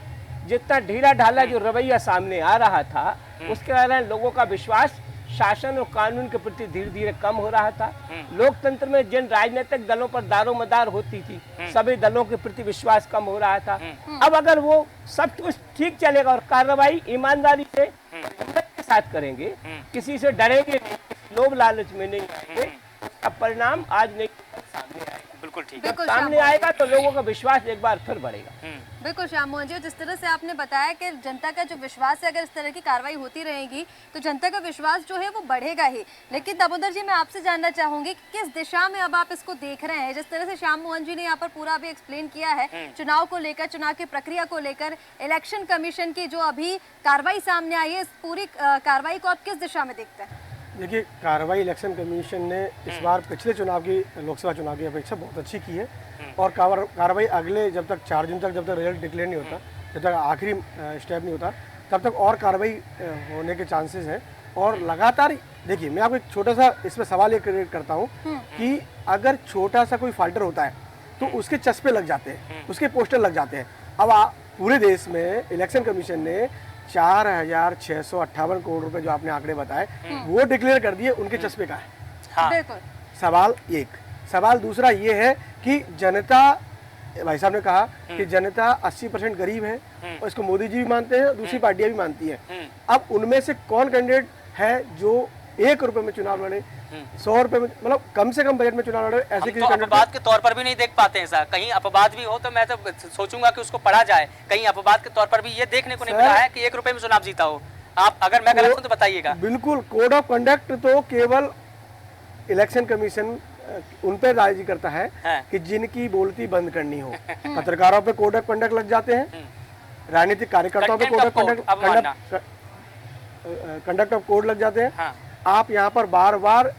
जितना ढीला ढाला जो रवैया सामने आ रहा था, उसके कारण लोगों का विश्वास शासन और कानून के प्रति धीरे धीरे कम हो रहा था। लोकतंत्र में जिन राजनीतिक दलों पर दारोमदार होती थी, सभी दलों के प्रति विश्वास कम हो रहा था। अब अगर वो सब कुछ ठीक चलेगा और कार्रवाई ईमानदारी से के साथ करेंगे, किसी से डरेंगे नहीं, लोभ लालच में नहीं आएंगे, उसका परिणाम आज नहीं सामने आएगा। बिल्कुल ठीक है, सामने आएगा तो लोगों का विश्वास एक बार फिर बढ़ेगा। बिल्कुल श्याम मोहन जी, जिस तरह से आपने बताया कि जनता का जो विश्वास है, अगर इस तरह की कार्रवाई होती रहेगी तो जनता का विश्वास जो है वो बढ़ेगा ही। लेकिन दामोदर जी, मैं आपसे जानना चाहूंगी कि किस दिशा में अब आप इसको देख रहे हैं? जिस तरह से श्याम मोहन जी ने यहाँ पर पूरा अभी एक्सप्लेन किया है, चुनाव को लेकर, चुनाव की प्रक्रिया को लेकर, इलेक्शन कमीशन की जो अभी कार्रवाई सामने आई है, इस पूरी कार्रवाई को आप किस दिशा में देखते हैं? देखिए, कार्रवाई इलेक्शन कमीशन ने इस बार पिछले चुनाव की, लोकसभा चुनाव की अपेक्षा बहुत अच्छी की है। और कार्रवाई अगले जब तक 4 जून तक, जब तक रिजल्ट डिक्लेयर नहीं होता, जब तक आखिरी स्टेप नहीं होता, तब तक और कार्रवाई होने के चांसेस हैं। और लगातार देखिए, मैं आपको एक छोटा सा इसमें सवाल ये क्रिएट करता हूँ कि अगर छोटा सा कोई फाल्टर होता है तो उसके चस्पे लग जाते हैं, उसके पोस्टर लग जाते हैं। अब पूरे देश में इलेक्शन कमीशन ने 4,658 करोड़ रुपए जो आपने आंकड़े बताए, वो डिक्लेयर कर दिए, उनके चस्पे का है। सवाल एक। सवाल दूसरा ये है कि जनता, भाई साहब ने कहा कि जनता 80% गरीब है, और इसको मोदी जी भी मानते हैं, दूसरी पार्टियां भी मानती हैं। अब उनमें से कौन कैंडिडेट है जो 1 रुपए में चुनाव लड़े, 100 रुपए में, मतलब कम से कम बजट में चुनाव लड़े? ऐसे किसी अपवाद के तौर पर भी नहीं देख पाते हैं सर। कहीं अपवाद भी हो तो मैं तो सोचूंगा कि उसको पढ़ा जाए। कहीं अपवाद के तौर पर भी ये देखने को नहीं मिला है कि 1 रुपए में चुनाव जीता हो। आप अगर मैं गलत हूं तो बताइएगा। बिल्कुल, कोड ऑफ कंडक्ट तो केवल इलेक्शन कमीशन उन पर राजी करता है कि जिनकी बोलती बंद करनी हो। पत्रकारों पे कोड ऑफ कंडक्ट लग जाते हैं, राजनीतिक कार्यकर्ताओं पे code of conduct of code लग जाते हैं। आप यहाँ पर बार बार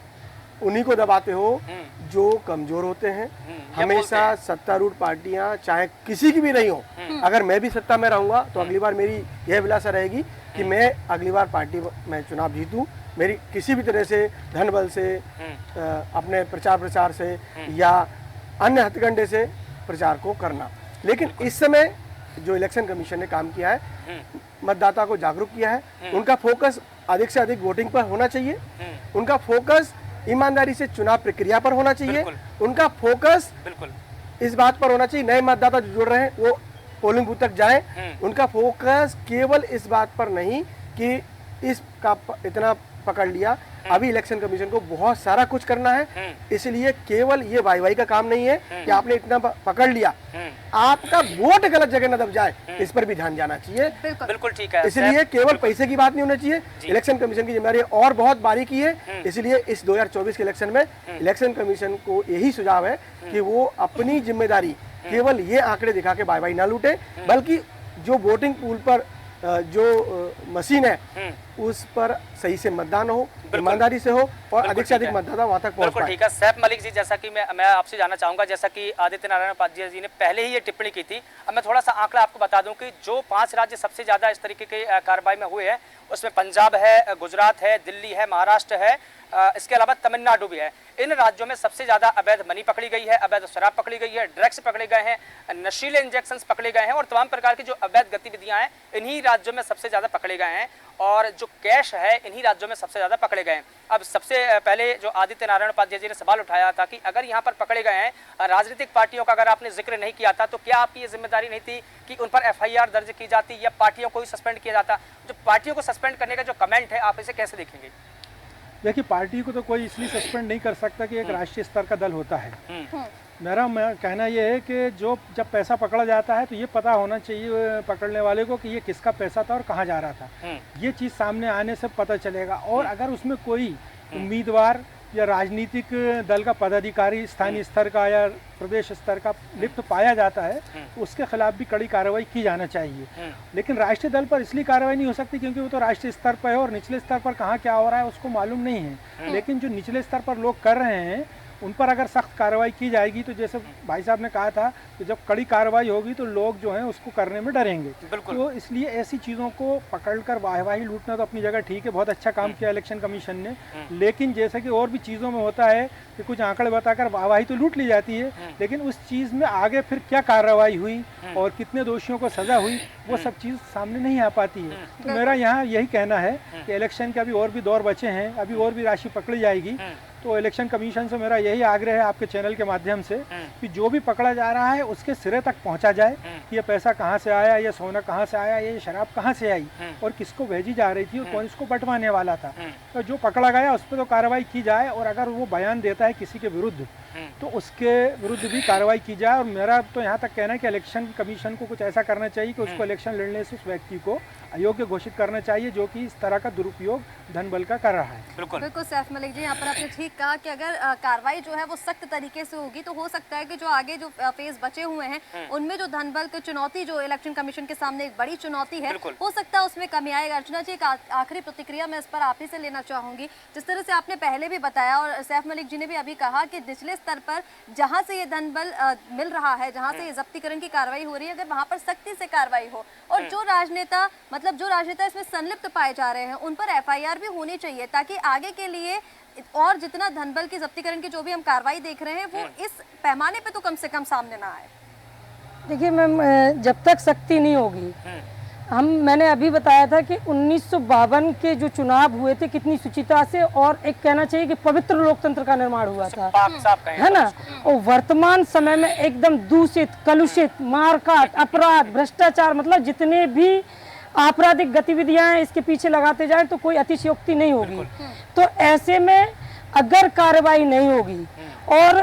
उन्हीं को दबाते हो जो कमजोर होते हैं। हमेशा सत्तारूढ़ पार्टियां चाहे किसी की भी नहीं हो, अगर मैं भी सत्ता में रहूंगा तो अगली बार मेरी यह अभिलाषा रहेगी कि मैं अगली बार पार्टी में चुनाव जीतूं। मेरी किसी भी तरह से धन बल से, अपने प्रचार प्रसार से या अन्य हथकंडे से प्रचार को करना। लेकिन इस समय जो इलेक्शन कमीशन ने काम किया है, मतदाता को जागरूक किया है, उनका फोकस अधिक से अधिक वोटिंग पर होना चाहिए, उनका फोकस ईमानदारी से चुनाव प्रक्रिया पर होना चाहिए, उनका फोकस इस बात पर होना चाहिए नए मतदाता जो जुड़ रहे हैं वो पोलिंग बूथ तक जाएं। उनका फोकस केवल इस बात पर नहीं कि इसका इतना पकड़ लिया, अभी इलेक्शन कमीशन को बहुत सारा कुछ करना है। इसलिए केवल ये वाई का काम नहीं है कि आपने इतना पकड़ लिया, आपका वोट गलत जगह न दब जाए, इस पर भी ध्यान जाना चाहिए। बिल्कुल ठीक है। इसलिए केवल पैसे की बात नहीं होनी चाहिए, इलेक्शन कमीशन की जिम्मेदारी और बहुत बारीकी है। इसलिए इस 2024 के इलेक्शन में इलेक्शन कमीशन को यही सुझाव है कि वो अपनी जिम्मेदारी केवल ये आंकड़े दिखा के बाई ना लूटे, बल्कि जो वोटिंग पूल पर जो मशीन है उस पर सही से मतदान हो, ईमानदारी से हो और अधिक से अधिक मतदाता वहां तक पहुंच पाए। ठीक है सैफ मलिक जी, जैसा कि मैं आपसे जानना चाहूंगा, जैसा कि आदित्य नारायण उपाध्याय जी ने पहले ही ये टिप्पणी की थी, अब मैं थोड़ा सा आंकड़ा आपको बता दूं कि जो 5 राज्य सबसे ज्यादा इस तरीके के कार्रवाई में हुए हैं उसमें पंजाब है, गुजरात है, दिल्ली है, महाराष्ट्र है, इसके अलावा तमिलनाडु भी है। इन राज्यों में सबसे ज्यादा अवैध मनी पकड़ी गई है, अवैध शराब पकड़ी गई है, ड्रग्स पकड़े गए हैं, नशीले इंजेक्शंस पकड़े गए हैं और तमाम प्रकार की जो अवैध गतिविधियां हैं इन्हीं राज्यों में सबसे ज्यादा पकड़े गए हैं और जो कैश है इन्हीं राज्यों में सबसे ज्यादा पकड़े गए हैं। अब सबसे पहले जो आदित्य नारायण उपाध्याय जी ने सवाल उठाया था कि अगर यहाँ पर पकड़े गए हैं राजनीतिक पार्टियों का, अगर आपने जिक्र नहीं किया था तो क्या आपकी ये जिम्मेदारी नहीं थी कि उन पर FIR दर्ज की जाती या पार्टियों को ही सस्पेंड किया जाता? जो पार्टियों को सस्पेंड करने का जो कमेंट है आप इसे कैसे देखेंगे? देखिए, पार्टी को तो कोई इसलिए सस्पेंड नहीं कर सकता कि एक राष्ट्रीय स्तर का दल होता है। मेरा कहना यह है कि जब पैसा पकड़ा जाता है तो ये पता होना चाहिए पकड़ने वाले को कि ये किसका पैसा था और कहाँ जा रहा था। ये चीज़ सामने आने से पता चलेगा। और अगर उसमें कोई उम्मीदवार या राजनीतिक दल का पदाधिकारी स्थानीय स्तर का या प्रदेश स्तर का लिप्त पाया जाता है तो उसके खिलाफ भी कड़ी कार्रवाई की जाना चाहिए। लेकिन राष्ट्रीय दल पर इसलिए कार्रवाई नहीं हो सकती क्योंकि वो तो राष्ट्रीय स्तर पर है और निचले स्तर पर कहाँ क्या हो रहा है उसको मालूम नहीं है। लेकिन जो निचले स्तर पर लोग कर रहे हैं उन पर अगर सख्त कार्रवाई की जाएगी तो जैसे भाई साहब ने कहा था कि जब कड़ी कार्रवाई होगी तो लोग जो हैं उसको करने में डरेंगे। तो इसलिए ऐसी चीज़ों को पकड़कर वाहवाही लूटना तो अपनी जगह ठीक है, बहुत अच्छा काम किया इलेक्शन कमीशन ने। लेकिन जैसे कि और भी चीज़ों में होता है कि कुछ आंकड़े बताकर वाहवाही तो लूट ली जाती है, लेकिन उस चीज़ में आगे फिर क्या कार्रवाई हुई और कितने दोषियों को सज़ा हुई वो सब चीज़ सामने नहीं आ पाती है। तो मेरा यहाँ यही कहना है कि इलेक्शन के अभी और भी दौर बचे हैं, अभी और भी राशि पकड़ी जाएगी। तो इलेक्शन कमीशन से मेरा यही आग्रह है आपके चैनल के माध्यम से कि जो भी पकड़ा जा रहा है उसके सिरे तक पहुंचा जाए कि ये पैसा कहां से आया, ये सोना कहां से आया, ये शराब कहां से आई और किसको भेजी जा रही थी और कौन इसको बंटवाने वाला था। तो जो पकड़ा गया उस पर तो कार्रवाई की जाए और अगर वो बयान देता है किसी के विरुद्ध तो उसके विरुद्ध भी कार्रवाई की जाए। और मेरा तो यहाँ तक कहना है कि इलेक्शन कमीशन को कुछ ऐसा करना चाहिए कि उसको इलेक्शन लड़ने से उस व्यक्ति को अयोग्य घोषित करना चाहिए जो कि इस तरह का दुरुपयोग धन बल का कर रहा है। बिल्कुल सैफ मलिक जी, यहाँ पर आपने ठीक कहा कि अगर कार्रवाई जो है वो सख्त तरीके से होगी तो हो सकता है कि जो आगे जो फेज बचे हुए हैं उनमें जो धन बल की चुनौती जो इलेक्शन कमीशन के सामने एक बड़ी चुनौती है हो सकता है उसमें कमी आएगा। अर्चना जी, एक आखिरी प्रतिक्रिया मैं इस पर आप ही से लेना चाहूंगी। जिस तरह से आपने पहले भी बताया और सैफ मलिक जी ने भी अभी कहा कि निचले स्तर पर जहाँ से ये धन बल मिल रहा है, जहाँ से ये जब्तीकरण की कार्रवाई हो रही है, अगर वहाँ पर सख्ती से कार्रवाई हो और जो राजनेता इसमें संलिप्त पाए जा रहे हैं उन पर FIR भी होनी चाहिए ताकि आगे के लिए और जितना धनबल की जब्तीकरण की जो भी हम कार्रवाई देख रहे हैं वो इस पैमाने पे तो कम से कम सामने ना आए। देखिए मैम, जब तक सख्ती नहीं होगी, मैंने अभी बताया था कि 1952 के जो चुनाव हुए थे कितनी सुचिता से और एक कहना चाहिए कि पवित्र लोकतंत्र का निर्माण हुआ था, है ना। और वर्तमान समय में एकदम दूषित, कलुषित, मारकाट, अपराध, भ्रष्टाचार, मतलब जितने भी आपराधिक गतिविधियां हैं इसके पीछे लगाते जाएं तो कोई अतिशयोक्ति नहीं होगी। तो ऐसे में अगर कार्रवाई नहीं होगी और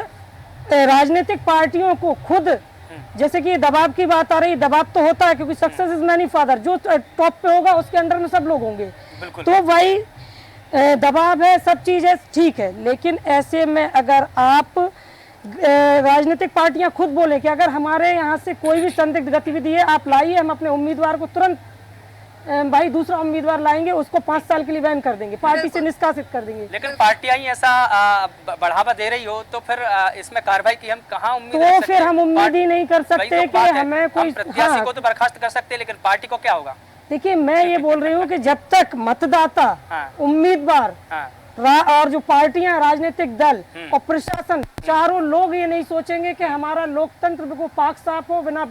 राजनीतिक पार्टियों को खुद, जैसे कि दबाव की बात आ रही, दबाव तो होता है क्योंकि सक्सेस इज मैनी फादर, जो टॉप पे होगा उसके अंडर में सब लोग होंगे, तो भाई दबाव है, सब चीज़ है, ठीक है। लेकिन ऐसे में अगर आप राजनीतिक पार्टियां खुद बोले कि अगर हमारे यहाँ से कोई भी संदिग्ध गतिविधि है आप लाइए, हम अपने उम्मीदवार को तुरंत भाई दूसरा उम्मीदवार लाएंगे, उसको 5 साल के लिए बैन कर देंगे, पार्टी से निष्कासित कर देंगे। लेकिन पार्टियां ही ऐसा बढ़ावा दे रही हो तो फिर इसमें कार्रवाई की हम कहाँ उम्मीद तो फिर हम उम्मीद ही नहीं कर सकते कि हमें कोई प्रत्याशी को तो बर्खास्त कर सकते हैं, लेकिन पार्टी को क्या होगा? देखिए मैं ये बोल रही हूँ कि जब तक मतदाता, उम्मीदवार और जो पार्टियां, राजनीतिक दल और प्रशासन, चारों लोग ये नहीं सोचेंगे कि हमारा लोकतंत्र को पाक साफ हो, बिना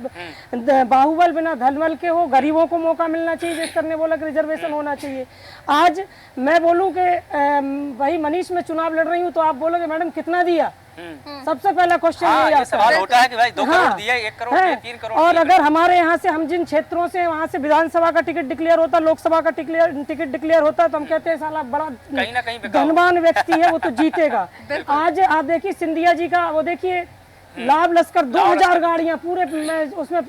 बाहुबल, बिना धनबल के हो, गरीबों को मौका मिलना चाहिए, जिस तरह ने बोला कि रिजर्वेशन होना चाहिए। आज मैं बोलूं कि भाई मनीष मैं चुनाव लड़ रही हूँ तो आप बोलोगे मैडम कितना दिया? सबसे पहला क्वेश्चन यही सवाल होता है कि भाई 2 करोड़ दिए, 1 करोड़ दिए, 3 करोड़। और अगर हमारे यहाँ से, हम जिन क्षेत्रों से, वहाँ से विधानसभा का टिकट डिक्लेयर होता, लोकसभा का टिकट डिक्लेयर होता, तो हम कहते हैं साला बड़ा कहीं ना कहीं धनवान व्यक्ति है, वो तो जीतेगा। आज आप देखिए सिंधिया जी का, वो देखिए लाभ लश्कर 2000 गाड़ियां पूरे उसमें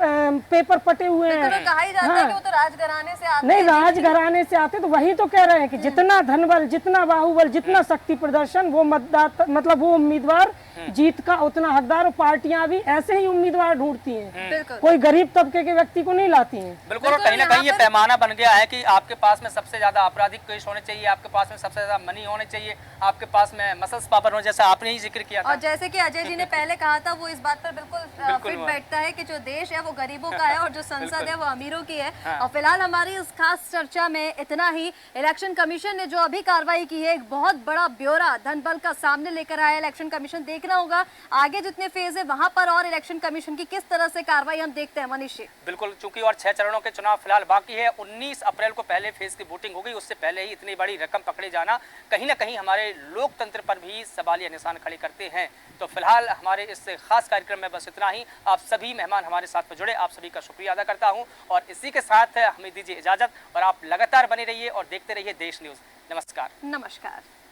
पेपर पटे हुए हैं। तो कहा ही जाता है कि वो तो राजघराने से आते नहीं, राजघराने से आते, तो वही तो कह रहे हैं कि जितना धनबल, जितना बाहुबल, जितना शक्ति प्रदर्शन, वो मतदाता, मतलब वो उम्मीदवार जीत का उतना हकदार। और पार्टियां भी ऐसे ही उम्मीदवार ढूंढती हैं, कोई गरीब तबके के व्यक्ति को नहीं लाती हैं। बिल्कुल, कहीं ना कहीं ये पैमाना बन गया है कि आपके पास में सबसे ज्यादा आपराधिक केस होने चाहिए, आपके पास में सबसे ज्यादा मनी होने चाहिए, आपके पास में मसल्स पावर हो, जैसा आपने ही जिक्र किया था। और जैसे कि अजय जी ने पहले कहा था, वो इस बात पर बिल्कुल फिट बैठता है कि जो देश है वो गरीबों का है और जो संसद है वो अमीरों की है। और फिलहाल हमारी इस खास चर्चा में इतना ही। इलेक्शन कमीशन ने जो अभी कार्रवाई की है, एक बहुत बड़ा ब्यौरा धनबल का सामने लेकर आया इलेक्शन कमीशन। देखना होगा आगे जितने फेज है वहां पर और इलेक्शन कमीशन की किस तरह से कार्रवाई हम देखते हैं। मनीष जी बिल्कुल, चूंकि और 6 चरणों के चुनाव फिलहाल बाकी है, 19 अप्रैल को पहले फेज की वोटिंग होगी, उससे पहले ही इतनी बड़ी रकम पकड़े जाना कहीं ना कहीं हमारे लोकतंत्र पर भी सवालिया निशान खड़े करते हैं। तो फिलहाल हमारे इस खास कार्यक्रम में बस इतना ही। आप सभी मेहमान हमारे साथ में जुड़े, आप सभी का शुक्रिया अदा करता हूं और इसी के साथ हमें दीजिए इजाजत और आप लगातार बने रहिए और देखते रहिए देश न्यूज़। नमस्कार। नमस्कार।